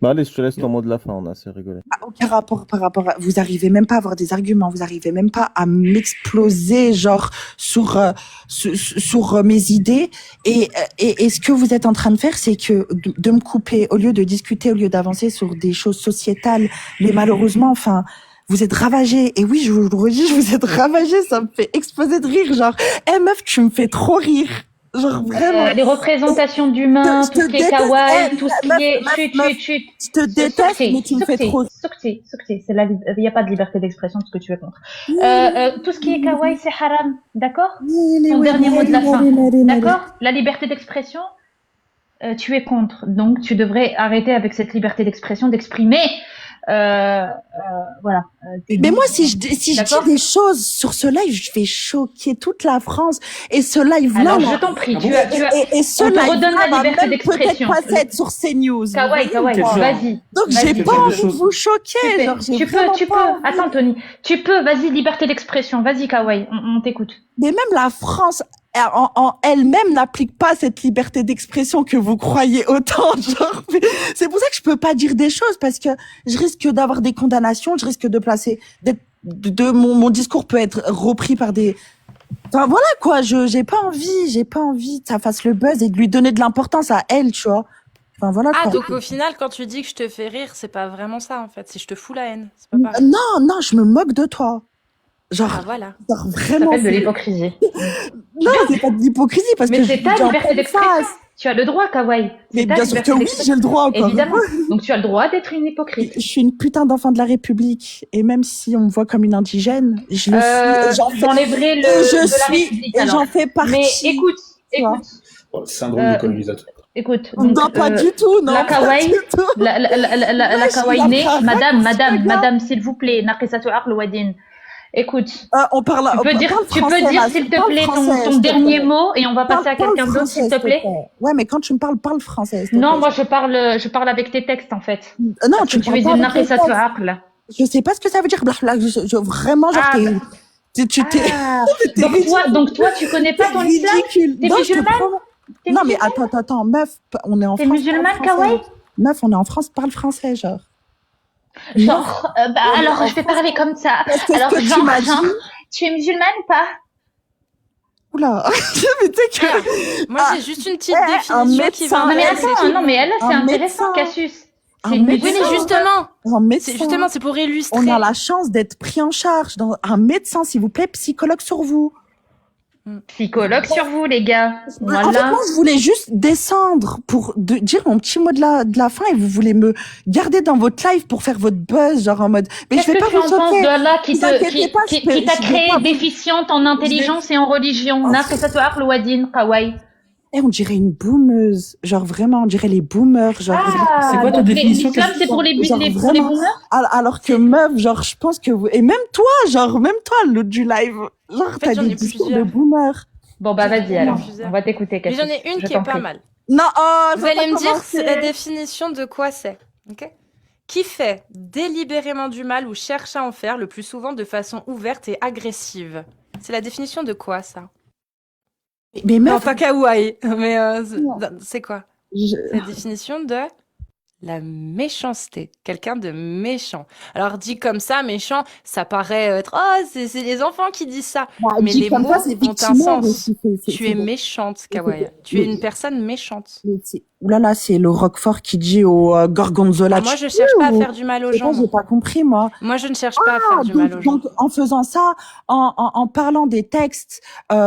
Bah allez, je te laisse ton mot de la fin, on a assez rigolé. Aucun rapport par rapport à... Vous arrivez même pas à avoir des arguments, vous arrivez même pas à m'exploser, genre, sur mes idées. Et ce que vous êtes en train de faire, c'est que de me couper, au lieu de discuter, au lieu d'avancer sur des choses sociétales. Mais malheureusement, enfin, vous êtes ravagés. Et oui, je vous le redis, vous êtes ravagés, ça me fait exploser de rire. Genre, meuf, tu me fais trop rire. Genre, vraiment. Les représentations d'humains, Je te tout ce qui est déteste. kawaii, tout ce qui Meuf, est meuf, chut. Je te déteste, mais tu me fais trop. Sukti, il n'y a pas de liberté d'expression, ce que tu es contre. Tout ce qui est kawaii, c'est haram, d'accord? Ton dernier mot de la fin, d'accord? La liberté d'expression, tu es contre. Donc, tu devrais arrêter avec cette liberté d'expression, d'exprimer. Voilà. Mais moi, si je dis des choses sur ce live, je vais choquer toute la France. Et ce live-là, Alors, je t'en prie, tu as, et ce on te redonne live-là la va liberté même peut-être d'expression. pas être sur CNews. Kawaii, vas-y. Donc, Vas-y. j'ai pas envie de vous choquer. Genre, Tu peux. Attends, Tony. Tu peux, vas-y, liberté d'expression. Vas-y, Kawaii, on t'écoute. Mais même la France, en elle-même, n'applique pas cette liberté d'expression que vous croyez autant. Genre, c'est pour ça que je peux pas dire des choses, parce que je risque d'avoir des condamnations, je risque de placer, mon discours peut être repris par des. Enfin voilà quoi, j'ai pas envie que ça fasse le buzz et de lui donner de l'importance à elle, tu vois. Enfin voilà Ah, quoi. donc au final, quand tu dis que je te fais rire, c'est pas vraiment ça en fait. Si je te fous la haine, c'est pas pareil. Non, je me moque de toi. Genre, Ah, voilà. genre Ça vraiment. s'appelle de l'hypocrisie. Non, c'est pas de l'hypocrisie parce Mais que c'est je ta dis en liberté pleine d'expression. face. Tu as le droit, Kawaii. Mais C'est ta bien sûr liberté que oui, d'expression. j'ai le droit encore. Évidemment. Donc tu as le droit d'être une hypocrite. Je suis une putain d'enfant de la République et même si on me voit comme une indigène, je le suis. J'enlèverai le je de la suis République. et alors. j'en fais partie. Mais écoute. Oh, syndrome du colonisateur. Écoute, Non, pas du tout, non. La pas kawaii, du tout. la kawaii la née, carafe, madame, s'il vous plaît, naqisatu aql wadin. Écoute, on parle. tu peux dire s'il te plaît ton dernier mot et on va passer à quelqu'un d'autre, s'il te plaît. Ouais, mais quand tu me parles parle français. Non, moi je parle avec tes textes en fait. Non, Parce tu que tu parles es pas une avec tes naqisatu textes. aql. Je sais pas ce que ça veut dire. Vraiment, genre, Donc toi, tu connais pas ton islam? T'es Non, je te musulmane? promets. Non, mais attends, meuf, on est en France. T'es musulmane, parle français. Kawaii? Meuf, on est en France, parle français, genre. Genre, alors je vais parler comme ça. Parce que Alors, ce que tu m'as dit. tu es musulmane ou pas? Oula, mais tu sais que. Moi, j'ai juste une petite définition qui va. Non, mais attends, non, mais elle, là, c'est intéressant, Cassius. C'est une médecin. musulmane. Justement, c'est pour illustrer. On a la chance d'être pris en charge. Un médecin, s'il vous plaît, psychologue sur vous. Psychologue sur vous, les gars. Voilà. En fait, moi, je voulais juste descendre pour dire mon petit mot de la fin et vous voulez me garder dans votre live pour faire votre buzz, genre en mode. Mais je vais pas Qu'est-ce que vous tu en penses choquer. de Allah qui Vous inquiétez pas, t'a je vais créé pas- déficiente en intelligence et en religion? Naqisatu aql wadin, Kawaii. Eh, on dirait une boomeuse. Genre vraiment, on dirait les boomers. Genre, C'est quoi ta donc définition? l'islam, c'est pour les Genre vraiment. boomers? Alors que meuf, genre, je pense que vous. Et même toi, l'autre du live. Genre, En fait, t'as j'en des ai discours de plusieurs. boomer. Bon, bah, vas-y, alors. plusieurs. On va t'écouter, Mais Cassius. j'en ai une Je qui est t'en pas prie. mal. Non, Vous allez me dire la définition de quoi c'est. Ok. qui fait délibérément du mal ou cherche à en faire, le plus souvent de façon ouverte et agressive. C'est la définition de quoi, ça? Mais Non, meuf, pas kawaii, mais c'est quoi? je- C'est la définition de la méchanceté. Quelqu'un de méchant. Alors, dit comme ça, méchant, ça paraît être « Oh, c'est les enfants qui disent ça bah, ». Mais dit les comme mots ça, c'est ont un victimaire sens. aussi. Tu es méchante, Kawaii. Tu es une personne méchante. Oulala, c'est le Roquefort qui dit au Gorgonzola. Ah, moi, je cherche pas à faire du mal aux Je sais pas, gens. j'ai pas compris, moi. Moi, je ne cherche pas à faire du mal aux gens. Donc, en faisant ça, en parlant des textes, Oui,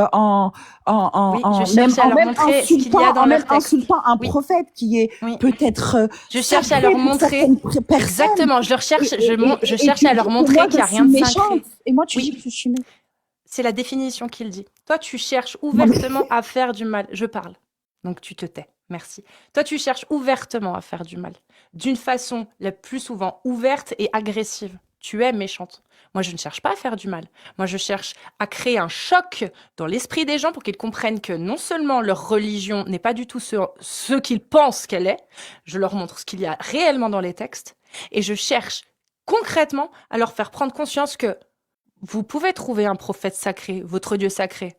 je cherche à leur montrer ce qu'il y a dans en leur même texte. insultant un prophète qui est peut-être Je cherche à sacré leur pour montrer. certaines personnes. Exactement, je leur cherche, je Et cherche tu à dis leur que montrer moi, qu'il n'y a je rien de suis sacré. méchante. Et moi, tu Oui. dis que je suis méchante. C'est la définition qu'il dit. Toi, tu cherches ouvertement à faire du mal. Je parle. Donc, tu te tais. Merci. Toi, tu cherches ouvertement à faire du mal. D'une façon la plus souvent ouverte et agressive. Tu es méchante. Moi, je ne cherche pas à faire du mal. Moi, je cherche à créer un choc dans l'esprit des gens pour qu'ils comprennent que non seulement leur religion n'est pas du tout ce qu'ils pensent qu'elle est, je leur montre ce qu'il y a réellement dans les textes, et je cherche concrètement à leur faire prendre conscience que vous pouvez trouver un prophète sacré, votre Dieu sacré,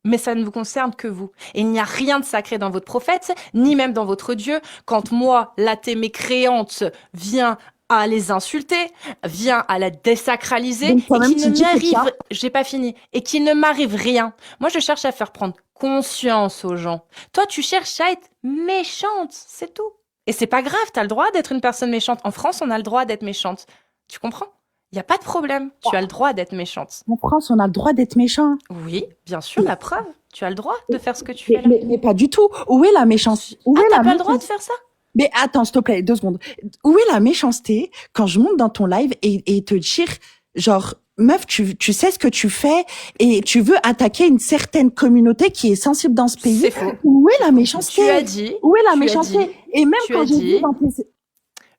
mais ça ne vous concerne que vous. Et il n'y a rien de sacré dans votre prophète, ni même dans votre Dieu. Quand moi, l'athée mécréante, viens à les insulter, vient à la désacraliser, Donc, et toi-même, qu'il tu ne dis que m'arrive, ça. j'ai pas fini, et qu'il ne m'arrive rien. Moi, je cherche à faire prendre conscience aux gens. Toi, tu cherches à être méchante, c'est tout. Et c'est pas grave, t'as le droit d'être une personne méchante. En France, on a le droit d'être méchante. Tu comprends? Il n'y a pas de problème. Tu as le droit d'être méchante. En France, on a le droit d'être méchant. Oui, bien sûr, la preuve. Tu as le droit de faire ce que tu fais là. Mais pas du tout. Où est la méchanceté? Où est T'as la pas le droit de méchanceté? faire ça? Mais attends, s'il te plaît, 2 secondes. Où est la méchanceté quand je monte dans ton live et te dire, genre, meuf, tu sais ce que tu fais et tu veux attaquer une certaine communauté qui est sensible dans ce pays? C'est faux. Où est la méchanceté? Tu as dit. Où est la tu as méchanceté? dit, Et même tu quand as j'ai dit, vu dans tes...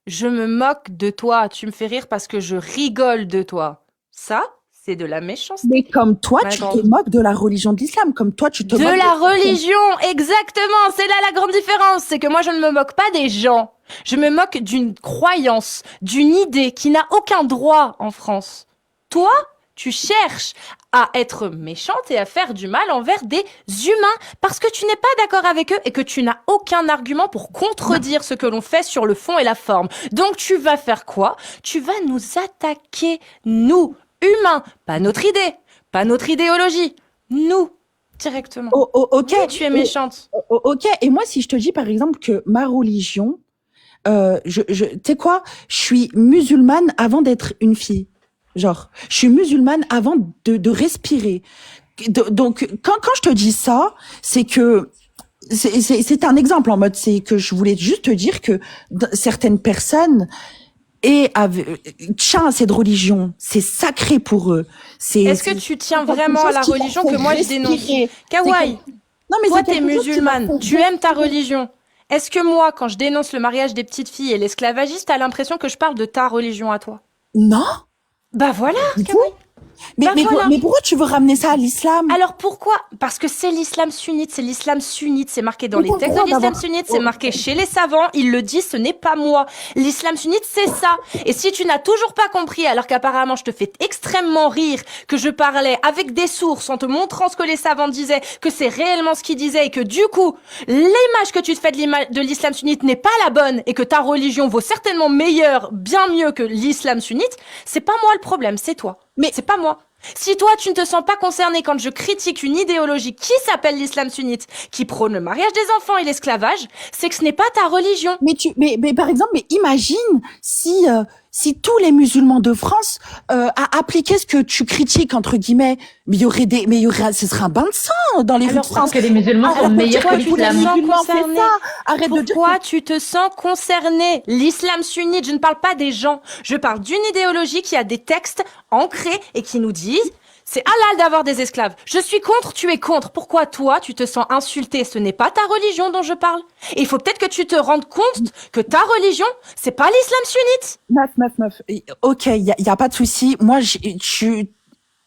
je me moque de toi. Tu me fais rire parce que je rigole de toi. Ça, c'est de la méchanceté. Mais comme toi, Ma tu grande. te moques de la religion de l'islam. Comme toi, tu te De moques la religion, exactement. C'est là la grande différence. C'est que moi, je ne me moque pas des gens. Je me moque d'une croyance, d'une idée qui n'a aucun droit en France. Toi, tu cherches à être méchante et à faire du mal envers des humains parce que tu n'es pas d'accord avec eux et que tu n'as aucun argument pour contredire ce que l'on fait sur le fond et la forme. Donc tu vas faire quoi? Tu vas nous attaquer, nous, humains, pas notre idée, pas notre idéologie, nous, directement. Ok. Oui, tu es méchante. Ok. Et moi, si je te dis, par exemple, que ma religion, tu sais quoi? Je suis musulmane avant d'être une fille. Genre, je suis musulmane avant de respirer. Donc, quand je te dis ça, c'est que c'est un exemple en mode, c'est que je voulais juste te dire que certaines personnes tiennent à cette religion, c'est sacré pour eux. Est-ce que tu tiens vraiment à la religion que moi je dénonce? Kawaii, non, mais toi c'est t'es quelque chose qui musulmane, m'a fait tu aimes ta religion. Est-ce que moi, quand je dénonce le mariage des petites filles et l'esclavagisme, t'as l'impression que je parle de ta religion à toi? Non. Bah voilà, Kawaii. Mais pourquoi tu veux ramener ça à l'islam? Alors pourquoi? Parce que c'est l'islam sunnite, c'est marqué dans les textes de l'islam sunnite, c'est marqué chez les savants, ils le disent, ce n'est pas moi. L'islam sunnite, c'est ça. Et si tu n'as toujours pas compris, alors qu'apparemment je te fais extrêmement rire, que je parlais avec des sources en te montrant ce que les savants disaient, que c'est réellement ce qu'ils disaient et que du coup, l'image que tu te fais de l'islam sunnite n'est pas la bonne et que ta religion vaut certainement bien mieux que l'islam sunnite, c'est pas moi le problème, c'est toi. Mais c'est pas moi. Si toi, tu ne te sens pas concerné quand je critique une idéologie qui s'appelle l'islam sunnite, qui prône le mariage des enfants et l'esclavage, c'est que ce n'est pas ta religion. Mais par exemple, imagine si tous les musulmans de France appliquaient ce que tu critiques entre guillemets, ce serait un bain de sang dans les rues de France. Parce que les musulmans sont meilleurs que l'islam. Pourquoi tu te sens concerné? L'islam sunnite, je ne parle pas des gens. Je parle d'une idéologie qui a des textes ancrés et qui nous disent c'est halal d'avoir des esclaves. Je suis contre, tu es contre. Pourquoi toi, tu te sens insulté? Ce n'est pas ta religion dont je parle. Et il faut peut-être que tu te rendes compte que ta religion, c'est pas l'islam sunnite. Meuf. Ok, y a pas de souci. Moi,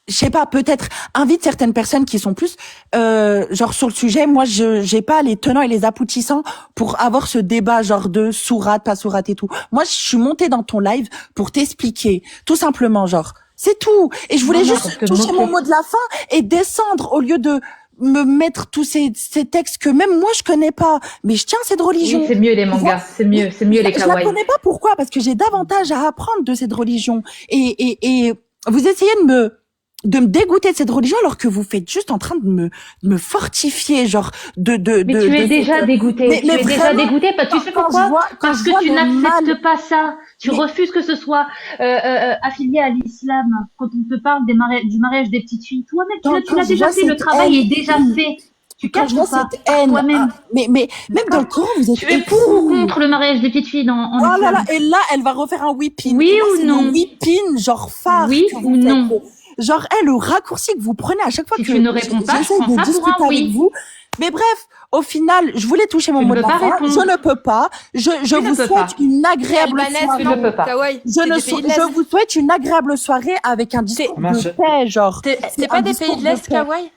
je sais pas, peut-être invite certaines personnes qui sont plus genre sur le sujet. Moi, j'ai pas les tenants et les aboutissants pour avoir ce débat genre de sourate, pas sourate et tout. Moi, je suis montée dans ton live pour t'expliquer, tout simplement, genre, c'est tout. Et je voulais juste toucher mon mot de la fin et descendre au lieu de me mettre tous ces textes que même moi je connais pas. Mais je tiens cette religion. Oui, c'est mieux les mangas, c'est mieux les Je la kawaii. connais pas, pourquoi? Parce que j'ai davantage à apprendre de cette religion. Et vous essayez de me dégoûter de cette religion alors que vous faites juste en train de me fortifier, genre Mais tu es déjà dégoûté. Tu es déjà dégoûté parce que tu sais pourquoi? Parce que tu n'acceptes pas ça. Tu refuses que ce soit affilié à l'islam. Quand on te parle du mariage des petites filles, toi-même, tu l'as déjà fait. Le travail est déjà fait. Tu caches ça toi-même. Mais même dans le Coran, vous êtes. Tu es pour ou contre le mariage des petites filles en oh islam? là là, et là, elle va refaire un whipping. Oui ou non? Un whipping, genre phare. Oui ou non? Genre, le raccourci que vous prenez à chaque fois si que tu ne réponds pas, je j'essaie prends de ça pour discuter un avec oui. vous. Mais bref, au final, je voulais toucher mon mot de la fin. Je ne peux pas. Je vous souhaite une agréable soirée. Tu ne peux pas. Kawaii, Je vous souhaite une agréable soirée avec un discours de paix, genre. C'est pas des pays de l'Est, Kawaii?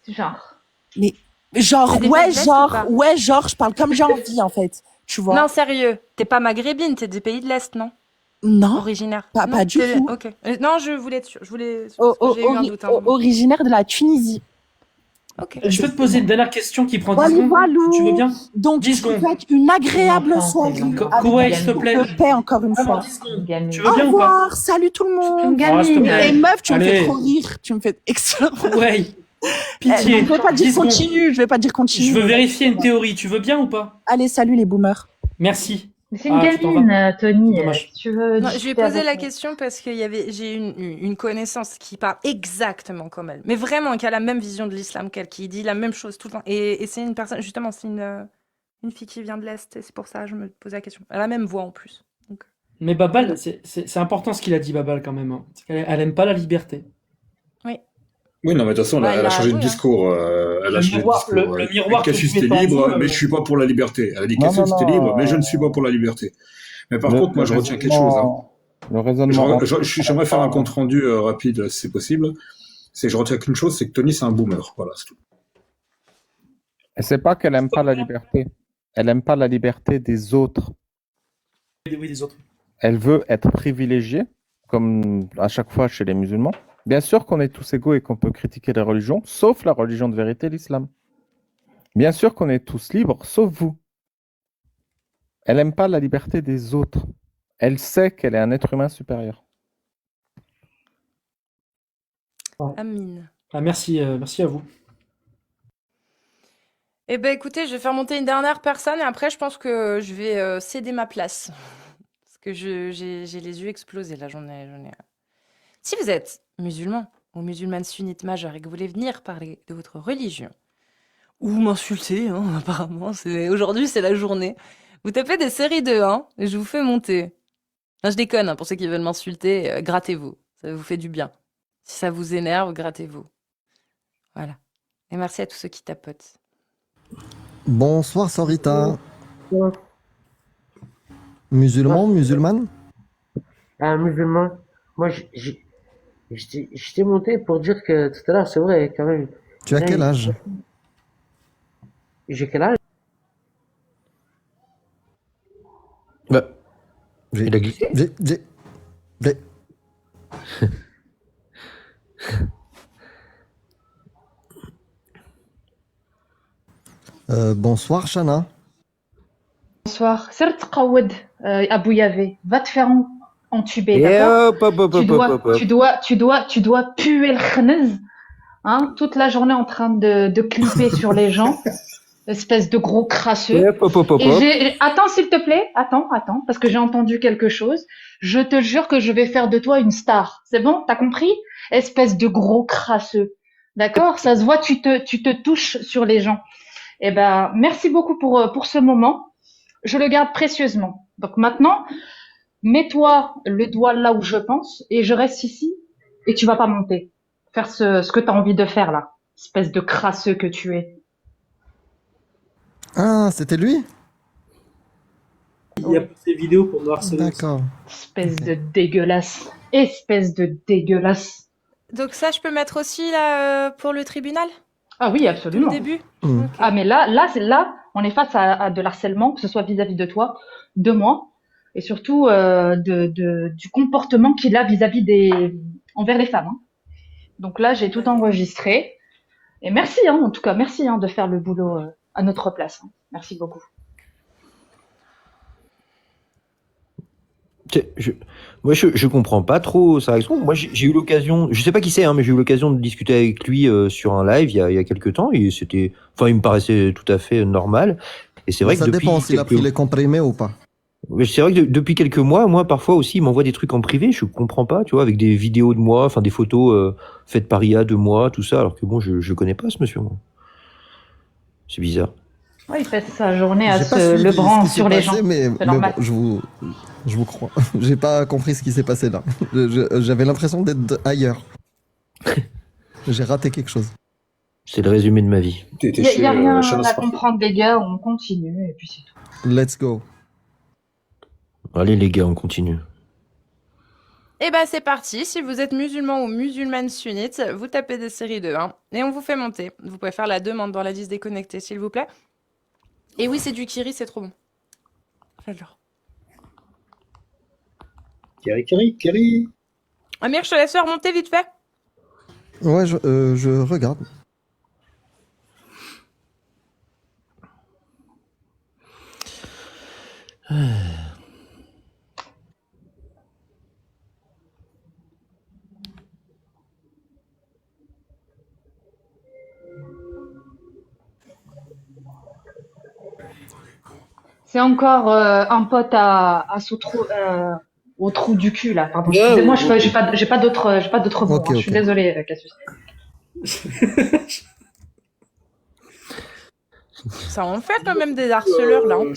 Genre. Mais, genre, genre, je parle comme j'ai envie, en fait. Tu vois? Non, sérieux. T'es pas maghrébine, t'es des pays de l'Est, non? Non. Originaire. Pas du tout. Ok. Non, je voulais être sûre. J'ai eu un doute. Originaire de la Tunisie. Ok. Je peux te poser une dernière question qui prend 10 Walou, secondes. walou. Tu veux bien? Donc, 10 je vous secondes. souhaite une agréable soirée. Koweït, s'il te plaît. De paix, encore une fois. Tu veux Au bien ou pas? revoir. Salut tout le monde. Oh, s'il te plaît. Et meuf, tu me Allez. fais trop rire. Tu me fais excellent. Ouais. Pitié. Je vais pas 10 dire secondes. continue. Je vais pas dire continue. Je veux vérifier une théorie. Tu veux bien ou pas? Allez, salut les boomers. Merci. Mais c'est une gamine, Tony. Dommage. Si tu veux. Non, je lui ai discuter posé avec la elle. question parce que j'ai une connaissance qui parle exactement comme elle. Mais vraiment, qui a la même vision de l'islam qu'elle, qui dit la même chose tout le temps. Et c'est une personne, justement, c'est une fille qui vient de l'Est. Et c'est pour ça que je me posais la question. Elle a la même voix en plus. Donc... Mais Babal, c'est important ce qu'il a dit, Babal, quand même. Hein. Elle aime pas la liberté. Oui. Oui, non, mais de toute façon, elle a changé de discours. Elle a changé de discours. Le miroir que Cassius tu était mets libre, tendu, mais je suis pas pour la liberté. Elle a dit Non, Cassius non, était non, libre, mais je ne suis pas pour la liberté. Mais par contre, moi, je retiens quelque chose. Hein. Le raisonnement. J'aimerais faire un compte rendu rapide, si c'est possible. Je retiens qu'une chose, c'est que Tony, c'est un boomer. Voilà, c'est tout. Et c'est pas qu'elle aime pas la liberté. Elle aime pas la liberté des autres. Oui, des autres. Elle veut être privilégiée, comme à chaque fois chez les musulmans. Bien sûr qu'on est tous égaux et qu'on peut critiquer les religions, sauf la religion de vérité, l'islam. Bien sûr qu'on est tous libres, sauf vous. Elle n'aime pas la liberté des autres. Elle sait qu'elle est un être humain supérieur. Amine. Ah, merci à vous. Eh ben, écoutez, je vais faire monter une dernière personne et après, je pense que je vais céder ma place. Parce que j'ai les yeux explosés, là, j'en ai... Si vous êtes musulman ou musulmane sunnite majeure et que vous voulez venir parler de votre religion, ou m'insulter, hein, apparemment, aujourd'hui, c'est la journée, vous tapez des séries de 1 et je vous fais monter. Non, je déconne, hein, pour ceux qui veulent m'insulter, grattez-vous. Ça vous fait du bien. Si ça vous énerve, grattez-vous. Voilà. Et merci à tous ceux qui tapotent. Bonsoir Sorita. Musulman, musulmane? Musulman. Moi, je t'ai monté pour dire que tout à l'heure, c'est vrai, quand même. Tu as quel âge? J'ai quel âge? Bah, il a glissé. Bonsoir Shana. Bonsoir. Certes, Qawed, Abou Yavé, va te faire entuber, d'accord? Tu dois puer le khnez, hein, toute la journée en train de clipper sur les gens, espèce de gros crasseux. Attends, s'il te plaît, attends, parce que j'ai entendu quelque chose. Je te jure que je vais faire de toi une star. C'est bon? T'as compris? Espèce de gros crasseux. D'accord? Ça se voit, tu te touches sur les gens. Eh ben, merci beaucoup pour ce moment. Je le garde précieusement. Donc maintenant, mets-toi le doigt là où je pense et je reste ici et tu vas pas monter. Faire ce que tu as envie de faire là. Espèce de crasseux que tu es. Ah, c'était lui? Il y a ces vidéos pour nous harceler. D'accord. Espèce de dégueulasse. Espèce de dégueulasse. Donc ça, je peux mettre aussi là pour le tribunal? Ah oui, absolument. Au début? Ah, mais on est face à de l'harcèlement, que ce soit vis-à-vis de toi, de moi, et surtout du comportement qu'il a envers les femmes. Hein. Donc là, j'ai tout enregistré. Et merci, hein, en tout cas, merci de faire le boulot à notre place. Hein. Merci beaucoup. Moi, je comprends pas trop sa réaction. Moi, j'ai eu l'occasion, je sais pas qui c'est, hein, mais j'ai eu l'occasion de discuter avec lui sur un live il y a quelques temps. Et il me paraissait tout à fait normal. Et c'est vrai que Ça dépend s'il a pris les comprimés ou pas. C'est vrai que depuis quelques mois, moi, parfois aussi, il m'envoie des trucs en privé. Je comprends pas, tu vois, avec des vidéos de moi, enfin des photos faites par IA de moi, tout ça. Alors que bon, je connais pas ce monsieur. Moi. C'est bizarre. Ouais, il passe sa journée à J'ai pas se suivi le branle ce qui s'est sur les passé, gens. mais C'est normal. bon, je vous crois. J'ai pas compris ce qui s'est passé là. J'avais l'impression d'être ailleurs. J'ai raté quelque chose. C'est le résumé de ma vie. Il y a rien à comprendre, les gars. On continue et puis c'est tout. Let's go. Allez les gars, on continue. Eh ben c'est parti, si vous êtes musulman ou musulmane sunnite, vous tapez des séries de 1 et on vous fait monter. Vous pouvez faire la demande dans la liste déconnectée s'il vous plaît. Et oui, c'est du kiri, c'est trop bon. Faites-le. Kiri. Amir, je te laisse remonter vite fait. Ouais, je regarde. C'est encore un pote au trou du cul là. Pardon. Excusez-moi, j'ai pas d'autres mots. Ok, Je suis désolée, Cassius. Ça en fait quand même des harceleurs là. Hein.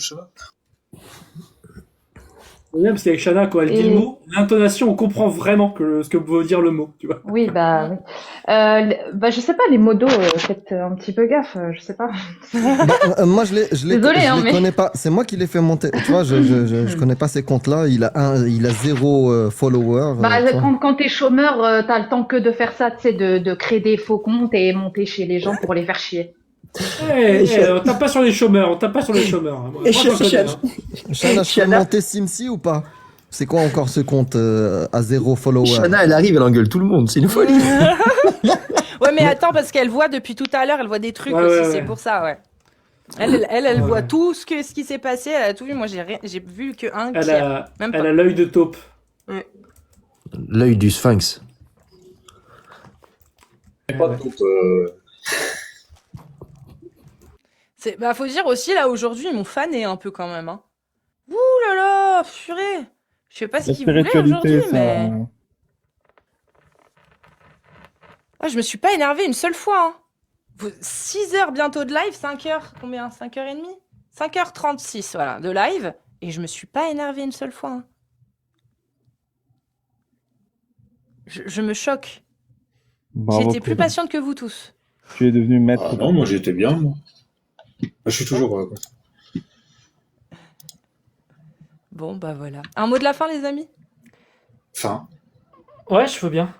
Parce qu'avec Shana, quand elle dit le mot, l'intonation, on comprend vraiment ce que veut dire le mot, tu vois. Oui, bah, oui. Je sais pas, les modos, faites un petit peu gaffe, je sais pas. Moi, je les mais... connais pas. C'est moi qui les fais monter. Tu vois, je connais pas ces comptes-là. Il a 0 follower. Quand t'es chômeur, t'as le temps que de faire ça, tu sais, de créer des faux comptes et monter chez les gens pour les faire chier. On tape pas sur les chômeurs, Moi, Shana, je peux monter Simsi ou pas? C'est quoi encore ce compte à 0 follower? Shana, elle arrive, elle engueule tout le monde, c'est une folie. Ouais, mais attends, parce qu'elle voit depuis tout à l'heure, elle voit des trucs aussi, c'est pour ça, ouais. Elle voit tout ce qui s'est passé, elle a tout vu. Moi, j'ai vu que un qui a même pas. Elle a l'œil de taupe. Ouais. L'œil du sphinx. Pas de taupe. Faut dire aussi, là, aujourd'hui, ils m'ont fané un peu quand même. Hein. Ouh là là, purée. Je sais pas ce qu'ils voulaient aujourd'hui, mais... Ah, je me suis pas énervée une seule fois. Hein. 6 heures bientôt de live, 5 heures, combien? 5h30 5h36, voilà, de live. Et je me suis pas énervée une seule fois. Hein. Je me choque. J'étais plus patiente que vous tous. Tu es devenu maître. Ah non, moi j'étais bien, moi. Je suis toujours... Bon, bah voilà. Un mot de la fin, les amis? Fin. Ouais, je veux bien.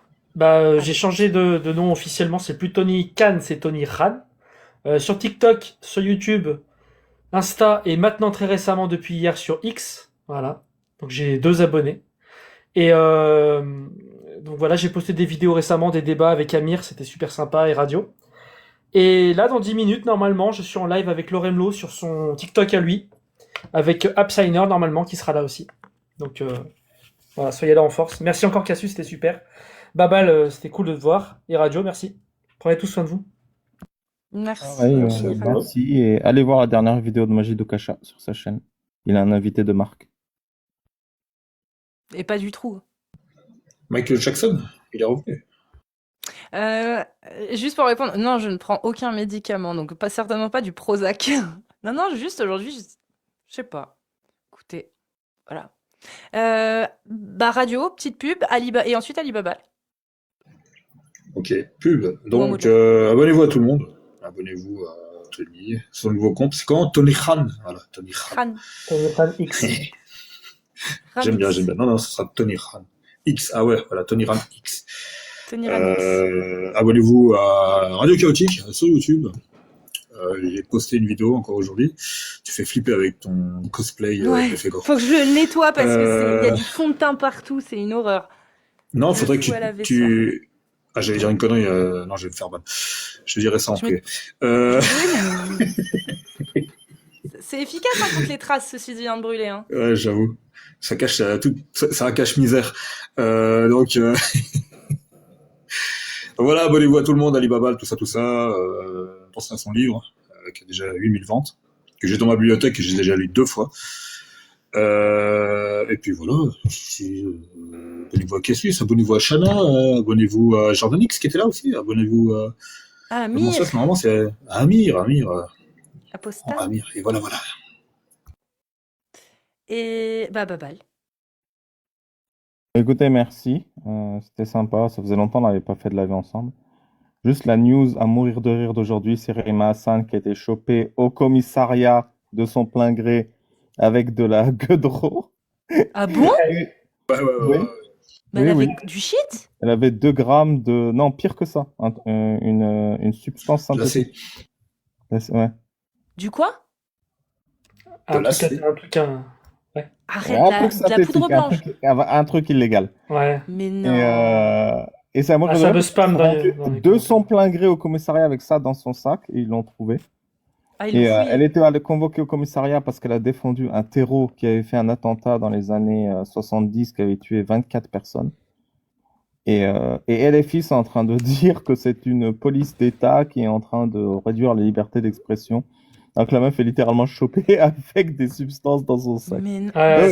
J'ai changé de nom officiellement, c'est plus Tony Khan, c'est Tony Khan. Sur TikTok, sur YouTube, Insta et maintenant très récemment depuis hier sur X. Voilà. Donc j'ai 2 abonnés. Et donc voilà, j'ai posté des vidéos récemment, des débats avec Amir, c'était super sympa, et radio. Et là, dans 10 minutes, normalement, je suis en live avec Loremlo sur son TikTok à lui, avec Upsigner, normalement, qui sera là aussi. Donc, voilà, soyez là en force. Merci encore, Cassius, c'était super. Babal, c'était cool de te voir. Et Radio, merci. Prenez tous soin de vous. Merci. Merci. Et allez voir la dernière vidéo de Majid Okacha sur sa chaîne. Il a un invité de marque. Et pas du tout. Michael Jackson, il est revenu. Juste pour répondre, non, je ne prends aucun médicament, donc certainement pas du Prozac. non, juste aujourd'hui, je sais pas. Écoutez, voilà. Radio, petite pub, et ensuite Alibaba. Ok, pub. Donc, abonnez-vous à tout le monde. Abonnez-vous à Tony, son nouveau compte. C'est comment? Tony Khan. Voilà, Tony Khan. Tony Khan X. J'aime bien. Non, ce sera Tony Khan X. Ah ouais, voilà, Tony Khan X. Tenir annonce. Abonnez-vous à Radio Chaotique sur YouTube. J'ai posté une vidéo encore aujourd'hui. Tu fais flipper avec ton cosplay Ouais, de Fégor. faut que je le nettoie parce que il y a du fond de teint partout, c'est une horreur. Non, Je faudrait fous à la que tu... Ah, j'allais dire une connerie. Non, je vais me faire ban. Je dirais ça en privé. C'est efficace hein, contre les traces, ceci dit, de brûler. Hein. Ouais, j'avoue. Ça cache ça cache misère. Donc voilà, abonnez-vous à tout le monde, Alibaba, tout ça. Pensez à son livre, qui a déjà 8000 ventes, que j'ai dans ma bibliothèque et j'ai déjà lu 2 fois. Et puis voilà, abonnez-vous à Kessus, abonnez-vous à Shana, abonnez-vous à Jordanix qui était là aussi, abonnez-vous à... Amir. Comment ça, normalement c'est Amir. Apostat. Amir, et voilà. Et Babal. Écoutez, merci. C'était sympa. Ça faisait longtemps qu'on n'avait pas fait de live ensemble. Juste la news à mourir de rire d'aujourd'hui, c'est Rima Hassan qui a été chopée au commissariat de son plein gré avec de la gueudreau. Ah bon? Ouais. Mais elle avait du shit? Elle avait 2 grammes de... Non, pire que ça. Une substance synthétique. Ouais. Du quoi? Un truc. Ouais. Arrête, de la poudre blanche. Un truc illégal. Ouais. Mais non. Et ça, moi, ça me spam dans les 200 plein gré au commissariat avec ça dans son sac et ils l'ont trouvé. Et elle était convoquée au commissariat parce qu'elle a défendu un terreau qui avait fait un attentat dans les années 70 qui avait tué 24 personnes. Et LFI sont en train de dire que c'est une police d'État qui est en train de réduire les libertés d'expression. Donc la meuf est littéralement chopée avec des substances dans son sac.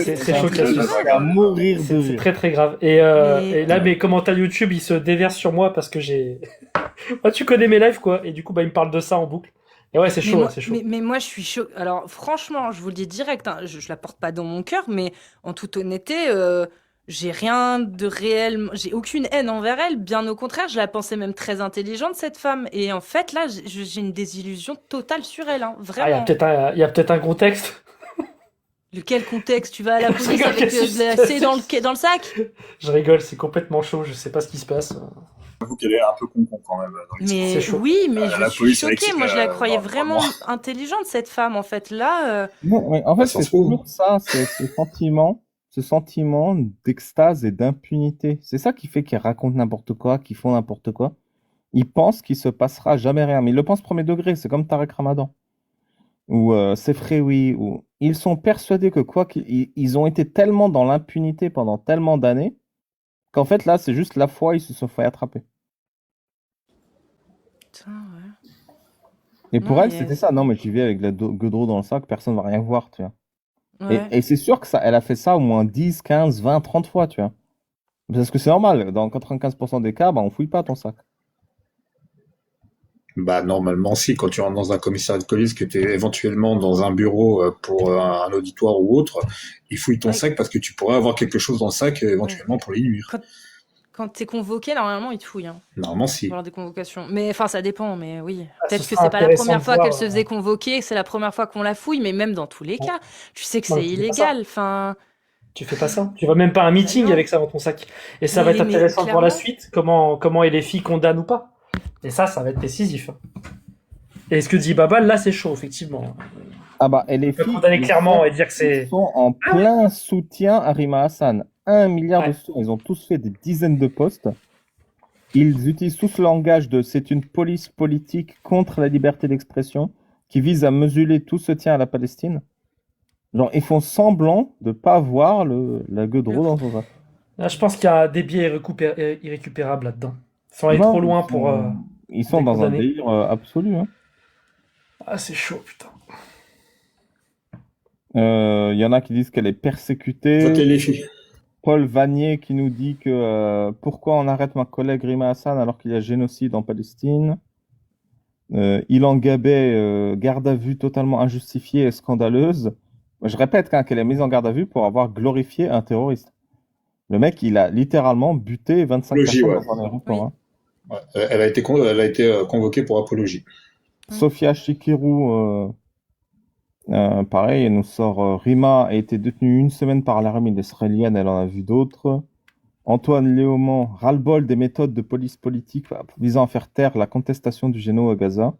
C'est choquant. À mourir de C'est rire. très très grave. Et là, mes commentaires YouTube, ils se déversent sur moi parce que j'ai... Moi, tu connais mes lives, quoi. Et du coup, ils me parlent de ça en boucle. Et ouais, c'est chaud, c'est chaud. Mais moi, je suis chaud. Alors, franchement, je vous le dis direct, hein, je la porte pas dans mon cœur, mais en toute honnêteté, j'ai rien de réel. J'ai aucune haine envers elle. Bien au contraire, je la pensais même très intelligente, cette femme. Et en fait, là, j'ai une désillusion totale sur elle, hein, vraiment. Il y a peut-être un contexte. Lequel contexte? Tu vas à la police avec de la C dans le sac? Je rigole, c'est complètement chaud, je sais pas ce qui se passe. J'avoue qu'elle est un peu con quand même. Mais oui, mais je suis choquée. Moi, je la croyais vraiment intelligente, cette femme. En fait, là. Non, mais en fait, c'est toujours ça, c'est ce sentiment d'extase et d'impunité. C'est ça qui fait qu'ils racontent n'importe quoi, qu'ils font n'importe quoi. Ils pensent qu'il se passera jamais rien, mais ils le pensent premier degré. C'est comme Tarek Ramadan ou c'est Frewi. Ou ils sont persuadés que ils ont été tellement dans l'impunité pendant tellement d'années. Qu'en fait, là, c'est juste la fois, ils se sont fait attraper. Putain, ouais. Et pour elle, c'était ça. Non, mais tu vis avec la gueudreau dans le sac, personne va rien voir, tu vois. Ouais. Et c'est sûr que elle a fait ça au moins 10, 15, 20, 30 fois, tu vois. Parce que c'est normal. Dans 95% des cas, on fouille pas ton sac. Bah, normalement, si, quand tu rentres dans un commissariat de police, que tu es éventuellement dans un bureau pour un auditoire ou autre, ils fouillent ton sac parce que tu pourrais avoir quelque chose dans le sac éventuellement pour les nuire. Quand t'es convoqué, normalement, ils te fouillent. Hein. Normalement, si. Pour avoir des convocations. Mais enfin, ça dépend, mais oui. Peut-être que c'est pas la première fois qu'elle se faisait convoquer, c'est la première fois qu'on la fouille, mais même dans tous les cas, tu sais que c'est illégal. Enfin. Tu fais pas ça. Tu vas même pas à un meeting avec ça dans ton sac. Et ça va être intéressant de voir la suite, comment les filles condamnent ou pas. Et ça va être décisif. Et ce que dit Babal, là, c'est chaud, effectivement. Ah bah, et les filles condamner clairement et dire que c'est... Ils sont en plein soutien à Rima Hassan. 1 milliard de soutiens. Ils ont tous fait des dizaines de posts. Ils utilisent tous le langage de « c'est une police politique contre la liberté d'expression qui vise à mesurer tout soutien à la Palestine ». Genre, ils font semblant de pas voir la gueudreau dans son sac. Là, je pense qu'il y a des biais irrécupérables là-dedans. Sans aller trop loin pour... ils sont dans un délire absolu. Hein. Ah, c'est chaud, putain. Y en a qui disent qu'elle est persécutée. Votez les filles. Paul Vanier qui nous dit que pourquoi on arrête ma collègue Rima Hassan alors qu'il y a génocide en Palestine. Ilan Gabet, garde à vue totalement injustifiée et scandaleuse. Je répète qu'elle est mise en garde à vue pour avoir glorifié un terroriste. Le mec, il a littéralement buté 25 personnes dans un aéroport. Hein. Ouais. Elle a été convoquée pour apologie. Sofia Chikirou, pareil, elle nous sort Rima a été détenue 1 semaine par l'armée israélienne, elle en a vu d'autres. Antoine Léaumont, ras-le-bol des méthodes de police politique visant à faire taire la contestation du génocide à Gaza.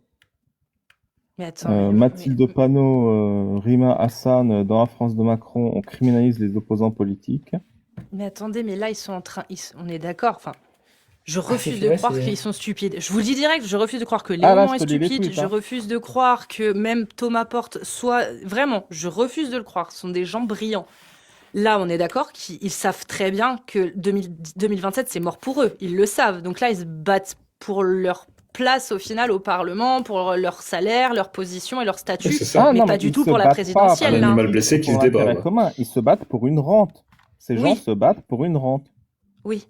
Mais attends, Mathilde Panot, Rima Hassan, dans la France de Macron, on criminalise les opposants politiques. mais attendez, mais là, ils sont en train. On est d'accord. Enfin, je c'est refuse de vrai, croire c'est- qu'ils sont stupides. Je vous le dis direct, je refuse de croire que Ah là, Léaumont je est te lis les stupide. tweets, Je hein. refuse de croire que même Thomas Porte soit. Vraiment, je refuse de le croire. Ce sont des gens brillants. Là, on est d'accord qu'ils savent très bien que 2027, c'est mort pour eux. Ils le savent. Donc là, ils se battent pour leur place au final au Parlement, pour leur salaire, leur position et leur statut, c'est ça. Ah mais non, pas mais du ils tout se pour la battent présidentielle. Un là. animal blessé qui pour se débat. l'intérêt ouais. commun, ils se battent pour une rente. Ces gens Oui. se battent pour une rente. Oui,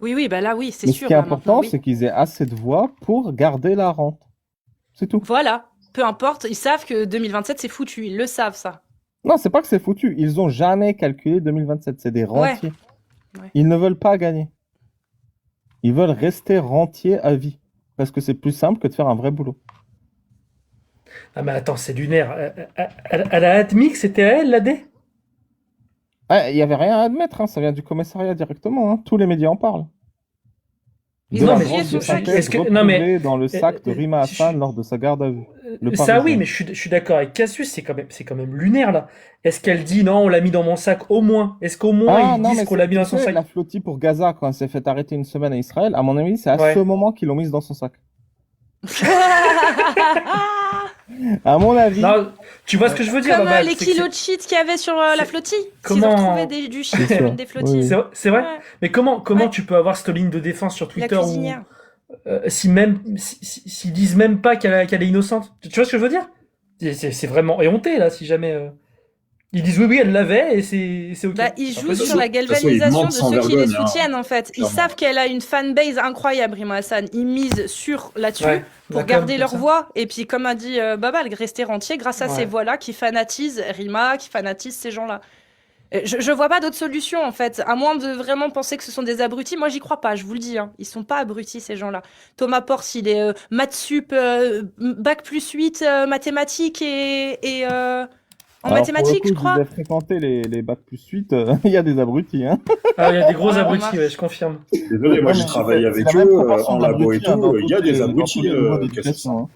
oui, bah là, oui, c'est Mais sûr. ce qui est là, maintenant, important, oui. c'est qu'ils aient assez de voix pour garder la rente. C'est tout. Voilà, peu importe, ils savent que 2027, c'est foutu. Ils le savent, ça. Non, c'est pas que c'est foutu. Ils ont jamais calculé 2027. C'est des rentiers. Ouais. Ils ne veulent pas gagner. Ils veulent rester rentiers à vie. Parce que c'est plus simple que de faire un vrai boulot. Ah, mais attends, c'est lunaire. Elle a admis que c'était à elle, l'AD? Ah, il n'y avait rien à admettre, hein. Ça vient du commissariat directement, hein. Tous les médias en parlent. Ils De ont la oublié drogue son de sac. synthèse Est-ce que- non, mais- retrouvée dans le sac de Rima si je- Hassan lors de sa garde à vue. Le Ça Parisien. oui, mais je suis d'accord avec Cassius, c'est quand même lunaire là. Est-ce qu'elle dit non, on l'a mis dans mon sac au moins? Est-ce qu'au moins Ah ils non, disent mais qu'on l'a mis dans tu son sais, sac? la flottille pour Gaza, quand elle s'est fait arrêter une semaine à Israël, à mon avis, c'est à Ouais. ce moment qu'ils l'ont mise dans son sac. À mon avis. Non, tu vois ce que je veux dire, Comme Babal, les c'est que kilos de shit qu'il y avait sur la c'est- flottille. comment- S'ils ont retrouvé du shit C'est sur ça. une des flottilles. Oui. c'est vrai? Ouais. Mais comment Ouais. tu peux avoir cette ligne de défense sur La Twitter où cuisinière. s'ils disent même pas qu'elle est innocente? Tu vois ce que je veux dire? C'est vraiment éhonté là si jamais ils disent oui elle l'avait et c'est ok. Bah, ils C'est un jouent peu sur ça. la De toute façon, ils galvanisation de mentent sans ceux qui les vergogne, hein. soutiennent, en fait. Ils Clairement. savent qu'elle a une fanbase incroyable, Rima Hassan. Ils misent sur là-dessus Ouais, pour la com, garder comme leur ça. voix. Et puis, comme a dit Babal, rester rentier grâce à Ouais. ces voix-là qui fanatisent Rima, qui fanatisent ces gens-là. Je vois pas d'autre solution, en fait. À moins de vraiment penser que ce sont des abrutis. Moi, j'y crois pas, je vous le dis. Hein. Ils sont pas abrutis, ces gens-là. Thomas Porce, il est maths sup, bac plus 8, mathématiques et en Alors, mathématiques, pour le je coup, crois. Je vais fréquenter les bacs plus 8, il y a des abrutis, hein. Ah, il y a des gros Ah, abrutis, remarque. ouais, je confirme. Désolé, moi Ouais, j'ai mais travaillé c'est avec la même eux proportion en labo et d'abrutis, hein, tout. dans Il y a tous des les- dans abrutis tous les niveaux Cassis. d'éducation, hein.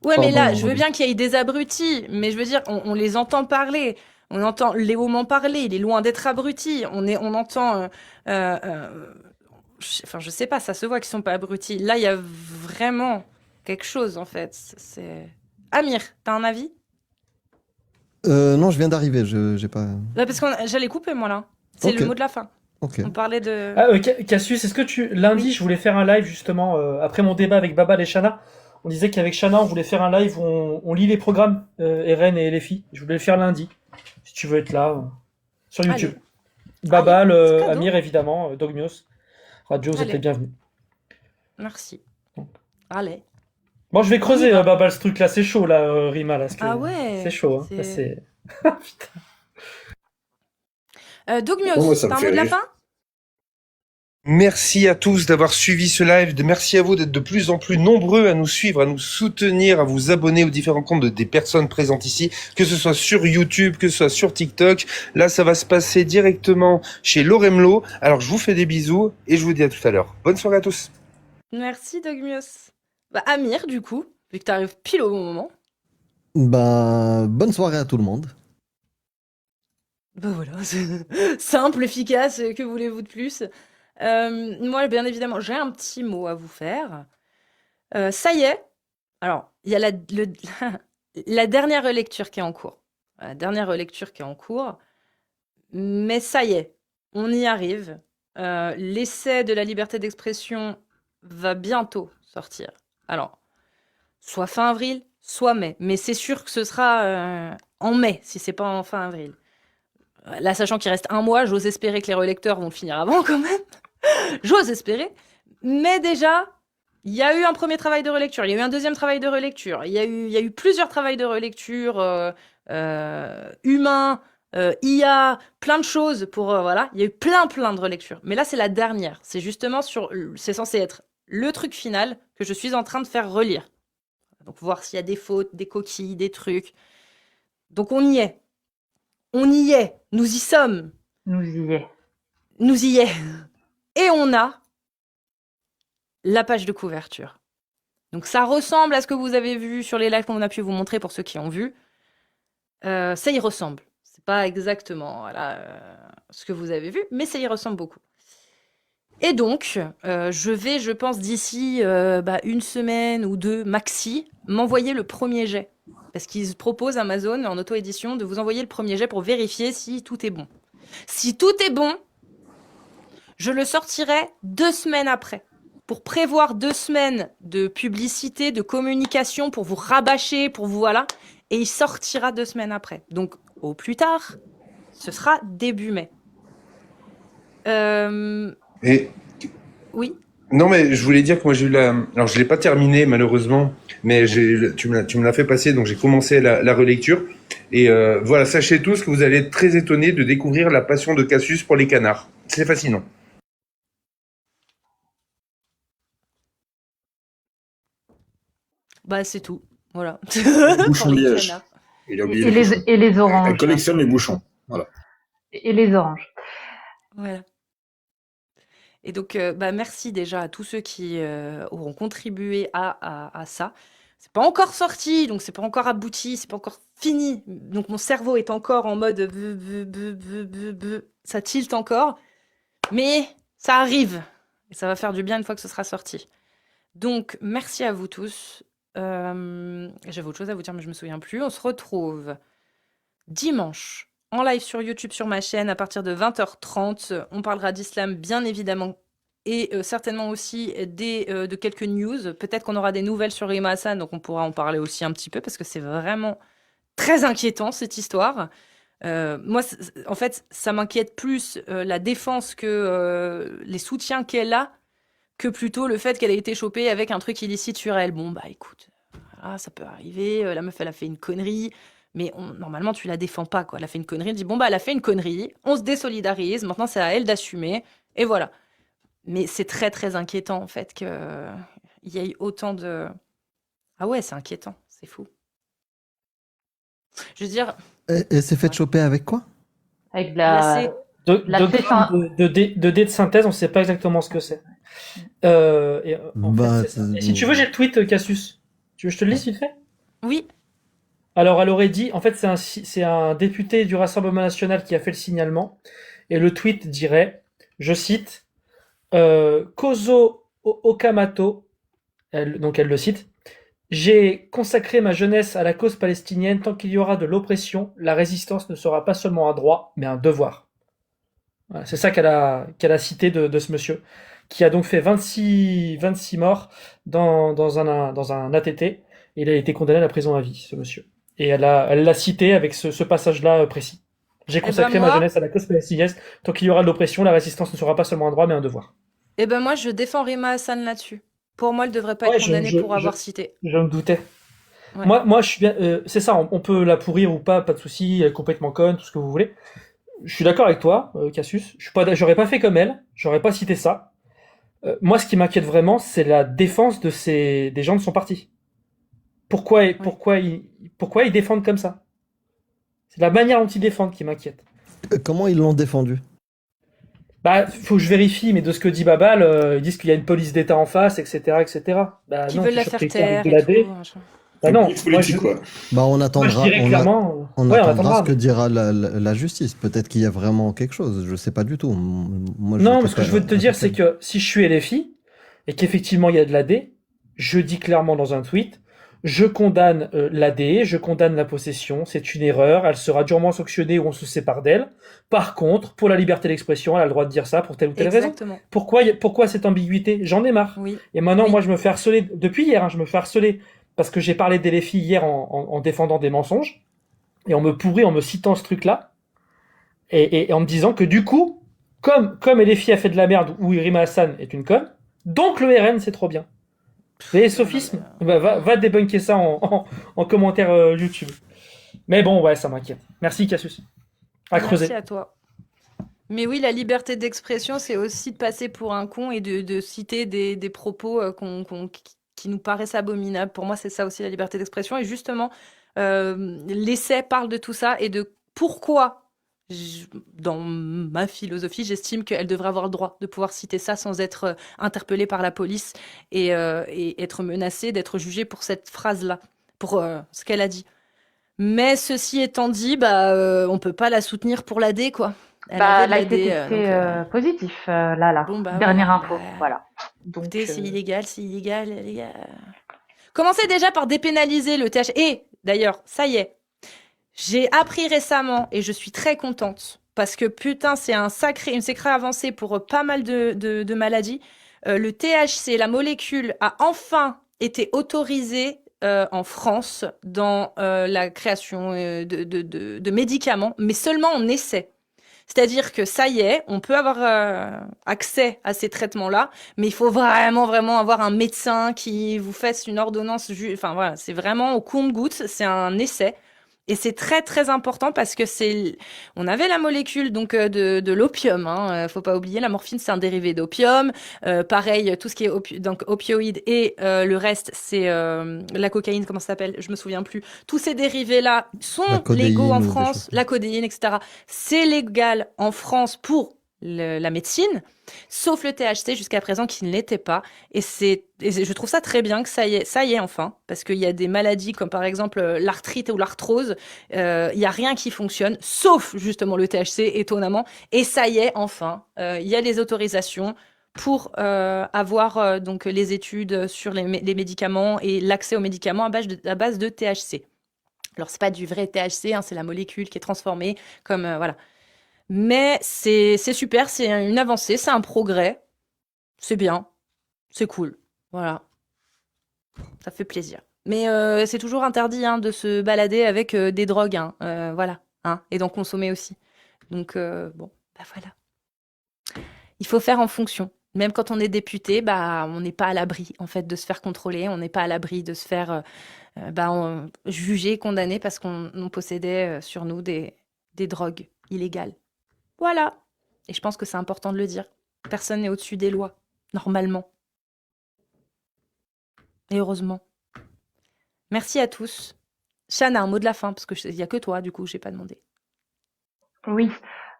Ouais, mais là, Pardon, je veux bien qu'il y ait des abrutis, mais je veux dire, on les entend parler. On entend Léaumont parler, il est loin d'être abruti. On entend. Enfin, je sais pas, ça se voit qu'ils sont pas abrutis. Là, il y a vraiment quelque chose, en fait. C'est. Amir, t'as un avis? Non, je viens d'arriver, j'ai pas... Là, parce que j'allais couper, moi, là. C'est Ok. le mot de la fin. Ok. On parlait de. Ah, Cassius, est-ce que lundi, je voulais faire un live justement après mon débat avec Babal et Shana. On disait qu'avec Shana, on voulait faire un live où on lit les programmes Eren et LFI. Je voulais le faire lundi, si tu veux être là, sur YouTube. Babal, Allez, c'est cadeau. Amir évidemment, Dogmios, Radio, vous êtes Allez. les bienvenus. Merci. Allez. Bon, je vais creuser On y va. Babal ce truc là, c'est chaud là, Rima là. Parce que Ah ouais, c'est chaud. Hein. c'est- Là, c'est... Dogmios, Bon, moi, ça me t'as un fait mot de la rire. fin? Merci à tous d'avoir suivi ce live. Merci à vous d'être de plus en plus nombreux à nous suivre, à nous soutenir, à vous abonner aux différents comptes des personnes présentes ici, que ce soit sur YouTube, que ce soit sur TikTok. Là, ça va se passer directement chez Loremlo. Alors, je vous fais des bisous et je vous dis à tout à l'heure. Bonne soirée à tous. Merci, Dogmios. Bah, Amir, du coup, vu que t'arrives pile au bon moment. Bah, bonne soirée à tout le monde. Bah voilà, simple, efficace, que voulez-vous de plus? Moi, bien évidemment, j'ai un petit mot à vous faire. Ça y est, alors, il y a la dernière relecture qui est en cours. La dernière relecture qui est en cours, mais ça y est, on y arrive. L'essai de la liberté d'expression va bientôt sortir. Alors, soit fin avril, soit mai. Mais c'est sûr que ce sera en mai, si c'est pas en fin avril. Là, sachant qu'il reste un mois, j'ose espérer que les relecteurs vont le finir avant quand même. J'ose espérer. Mais déjà, il y a eu un premier travail de relecture, il y a eu un deuxième travail de relecture, il y a eu plusieurs travails de relecture humains, IA, plein de choses pour... voilà, il y a eu plein de relectures. Mais là, c'est la dernière. C'est justement c'est censé être le truc final que je suis en train de faire relire. Donc, voir s'il y a des fautes, des coquilles, des trucs. Donc, on y est. On y est. Nous y sommes. Nous y est. Nous y est. Et on a la page de couverture. Donc ça ressemble à ce que vous avez vu sur les lives qu'on a pu vous montrer pour ceux qui ont vu. Ça y ressemble. C'est pas exactement ce que vous avez vu, mais ça y ressemble beaucoup. Et donc, je pense, d'ici une semaine ou deux maxi, m'envoyer le premier jet. Parce qu'ils proposent, Amazon, en auto-édition, de vous envoyer le premier jet pour vérifier si tout est bon. Si tout est bon, je le sortirai 2 semaines après. Pour prévoir 2 semaines de publicité, de communication, pour vous rabâcher, pour vous, voilà. Et il sortira 2 semaines après. Donc, au plus tard, ce sera début mai. Et Oui. non, mais je voulais dire que moi j'ai eu alors je l'ai pas terminé malheureusement, mais tu me l'as fait passer, donc j'ai commencé la relecture. Et voilà, sachez tous que vous allez être très étonnés de découvrir la passion de Cassius pour les canards. C'est fascinant. Bah, c'est tout. Voilà. Les bouchons Pour les liège. canards. Il a oublié Et les les, bouchons. et les Elle oranges. collectionne les bouchons. Voilà. Et les oranges. Voilà. Et donc, merci déjà à tous ceux qui auront contribué à ça. C'est pas encore sorti, donc c'est pas encore abouti, c'est pas encore fini. Donc mon cerveau est encore en mode ça tilte encore, mais ça arrive et ça va faire du bien une fois que ce sera sorti. Donc merci à vous tous. J'avais autre chose à vous dire, mais je me souviens plus. On se retrouve dimanche en live sur YouTube sur ma chaîne à partir de 20h30. On parlera d'islam bien évidemment et certainement aussi de quelques news. Peut-être qu'on aura des nouvelles sur Rima Hassan, donc on pourra en parler aussi un petit peu parce que c'est vraiment très inquiétant cette histoire. Moi, en fait, ça m'inquiète plus la défense que les soutiens qu'elle a, que plutôt le fait qu'elle ait été chopée avec un truc illicite sur elle. Bon, bah écoute, voilà, ça peut arriver. La meuf, elle a fait une connerie. Mais normalement, tu la défends pas, quoi. Elle a fait une connerie, elle dit, bon, bah, elle a fait une connerie, on se désolidarise, maintenant, c'est à elle d'assumer, et voilà. Mais c'est très, très inquiétant, en fait, qu'il y ait autant de... Ah ouais, c'est inquiétant, c'est fou. Je veux dire... Et s'est fait choper avec quoi? Avec de Là, la... De La grammes de dés de synthèse, on ne sait pas exactement ce que c'est. En fait, c'est ça. Et si tu veux, j'ai le tweet, Cassius. Tu veux que je te le lise vite fait? Oui. Alors, elle aurait dit, en fait, c'est un député du Rassemblement national qui a fait le signalement. Et le tweet dirait, je cite, Kozo Okamoto, donc elle le cite, j'ai consacré ma jeunesse à la cause palestinienne. Tant qu'il y aura de l'oppression, la résistance ne sera pas seulement un droit, mais un devoir. Voilà, c'est ça qu'elle a cité de ce monsieur, qui a donc fait 26 morts dans un ATT, et il a été condamné à la prison à vie, ce monsieur. Et elle l'a cité avec ce passage-là précis. J'ai consacré ma jeunesse à la cause palestinienne. Tant qu'il y aura de l'oppression, la résistance ne sera pas seulement un droit, mais un devoir. Eh ben moi, je défends Rima Hassan là-dessus. Pour moi, elle devrait pas être condamnée pour avoir cité. Je me doutais. Ouais. Moi, je suis bien. C'est ça, on peut la pourrir ou pas de souci, elle est complètement conne, tout ce que vous voulez. Je suis d'accord avec toi, Cassius. J'aurais pas fait comme elle, j'aurais pas cité ça. Moi, ce qui m'inquiète vraiment, c'est la défense des gens de son parti. Pourquoi ils défendent comme ça? C'est la manière dont ils défendent qui m'inquiète. Comment ils l'ont défendu? Bah, faut que je vérifie, mais de ce que dit Babal, ils disent qu'il y a une police d'État en face, etc., etc. Bah, Qui non, veulent la c'est faire sûr qu'ils taire parlent de et la tout, D. machin. Bah non, Bah on attendra, dirais clairement, on ouais, on attendra attendra. ce que dira la justice. Peut-être qu'il y a vraiment quelque chose, je sais pas du tout. Moi, Non, mais ce que je veux te dire, c'est que si je suis LFI, et qu'effectivement il y a de l'AD, je dis clairement dans un tweet, je condamne l'AD, je condamne la possession, c'est une erreur, elle sera durement sanctionnée ou on se sépare d'elle. Par contre, pour la liberté d'expression, elle a le droit de dire ça pour telle ou telle Exactement. raison. Pourquoi cette ambiguïté? J'en ai marre. Oui. Et maintenant, moi, je me fais harceler, depuis hier, je me fais harceler parce que j'ai parlé des LFI hier en défendant des mensonges, et on me pourrit en me citant ce truc-là, et en me disant que du coup, comme LFI a fait de la merde ou Rima Hassan est une conne, donc le RN c'est trop bien. Les sophismes, va débunker ça en commentaire YouTube. Mais bon, ouais, ça m'inquiète. Merci Cassius. À creuser. Merci à toi. Mais oui, la liberté d'expression, c'est aussi de passer pour un con et de citer des propos qui nous paraissent abominables. Pour moi, c'est ça aussi la liberté d'expression. Et justement, l'essai parle de tout ça et de pourquoi Dans ma philosophie, j'estime qu'elle devrait avoir le droit de pouvoir citer ça sans être interpellée par la police et être menacée d'être jugée pour cette phrase-là, pour ce qu'elle a dit. Mais ceci étant dit, on peut pas la soutenir pour l'AD, quoi. Elle a avait été de l'AD, testé positif, là. Bon, Dernière voilà, info, voilà. Donc, écoutez, c'est illégal, les gars. Commencez déjà par dépénaliser le THC. Et d'ailleurs, ça y est, j'ai appris récemment et je suis très contente parce que putain, c'est une sacrée avancée pour pas mal de maladies. Le THC, la molécule, a enfin été autorisée en France dans la création de médicaments, mais seulement en essai. C'est-à-dire que ça y est, on peut avoir accès à ces traitements-là, mais il faut vraiment avoir un médecin qui vous fasse une ordonnance. Enfin voilà, c'est vraiment au compte-gouttes, c'est un essai. Et c'est très très important parce que on avait la molécule donc de l'opium. Faut pas oublier, la morphine c'est un dérivé d'opium. Pareil, tout ce qui est donc opioïdes et le reste c'est la cocaïne, comment ça s'appelle? Je me souviens plus. Tous ces dérivés là sont légaux en France. La codéine, etc. C'est légal en France pour la médecine, sauf le THC jusqu'à présent qui ne l'était pas. Et je trouve ça très bien que ça y est enfin, parce qu'il y a des maladies comme par exemple l'arthrite ou l'arthrose, il y a rien qui fonctionne, sauf justement le THC, étonnamment. Et ça y est enfin, il y a des autorisations pour avoir donc les études sur les médicaments et l'accès aux médicaments à base de THC. Alors c'est pas du vrai THC, c'est la molécule qui est transformée comme voilà. Mais c'est super, c'est une avancée, c'est un progrès. C'est bien, c'est cool. Voilà. Ça fait plaisir. Mais c'est toujours interdit de se balader avec des drogues. Voilà. Et d'en consommer aussi. Donc, voilà. Il faut faire en fonction. Même quand on est député, on n'est pas à l'abri en fait, de se faire contrôler. On n'est pas à l'abri de se faire juger, condamner parce qu'on possédait sur nous des drogues illégales. Voilà. Et je pense que c'est important de le dire. Personne n'est au-dessus des lois, normalement. Et heureusement. Merci à tous. Chana, un mot de la fin, parce qu'il n'y a que toi, du coup, j'ai pas demandé. Oui.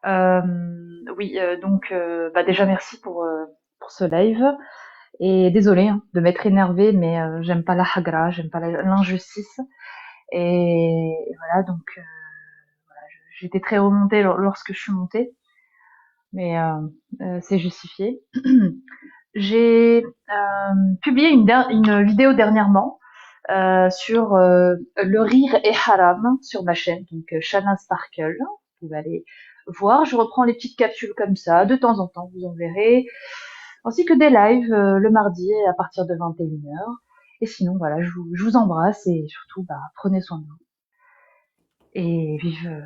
Donc, déjà, merci pour ce live. Et désolée de m'être énervée, mais j'aime pas la hagra, j'aime pas l'injustice. Et voilà, donc... J'étais très remontée lorsque je suis montée, mais c'est justifié. J'ai publié une vidéo dernièrement sur le rire est haram sur ma chaîne, donc Chana Sparkle. Vous pouvez aller voir. Je reprends les petites capsules comme ça, de temps en temps, vous en verrez. Ainsi que des lives le mardi à partir de 21h. Et sinon, voilà, je vous embrasse et surtout, prenez soin de vous. Et vive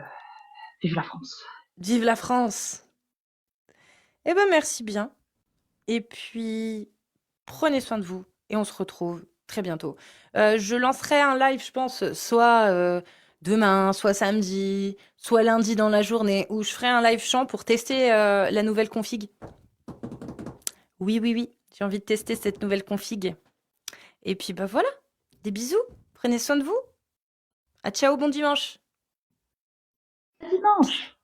la France. Vive la France. Eh ben merci bien. Et puis, prenez soin de vous. Et on se retrouve très bientôt. Je lancerai un live, je pense, soit demain, soit samedi, soit lundi dans la journée, où je ferai un live chant pour tester la nouvelle config. Oui. J'ai envie de tester cette nouvelle config. Et puis, voilà. Des bisous. Prenez soin de vous. À ciao, bon dimanche. Dimanche.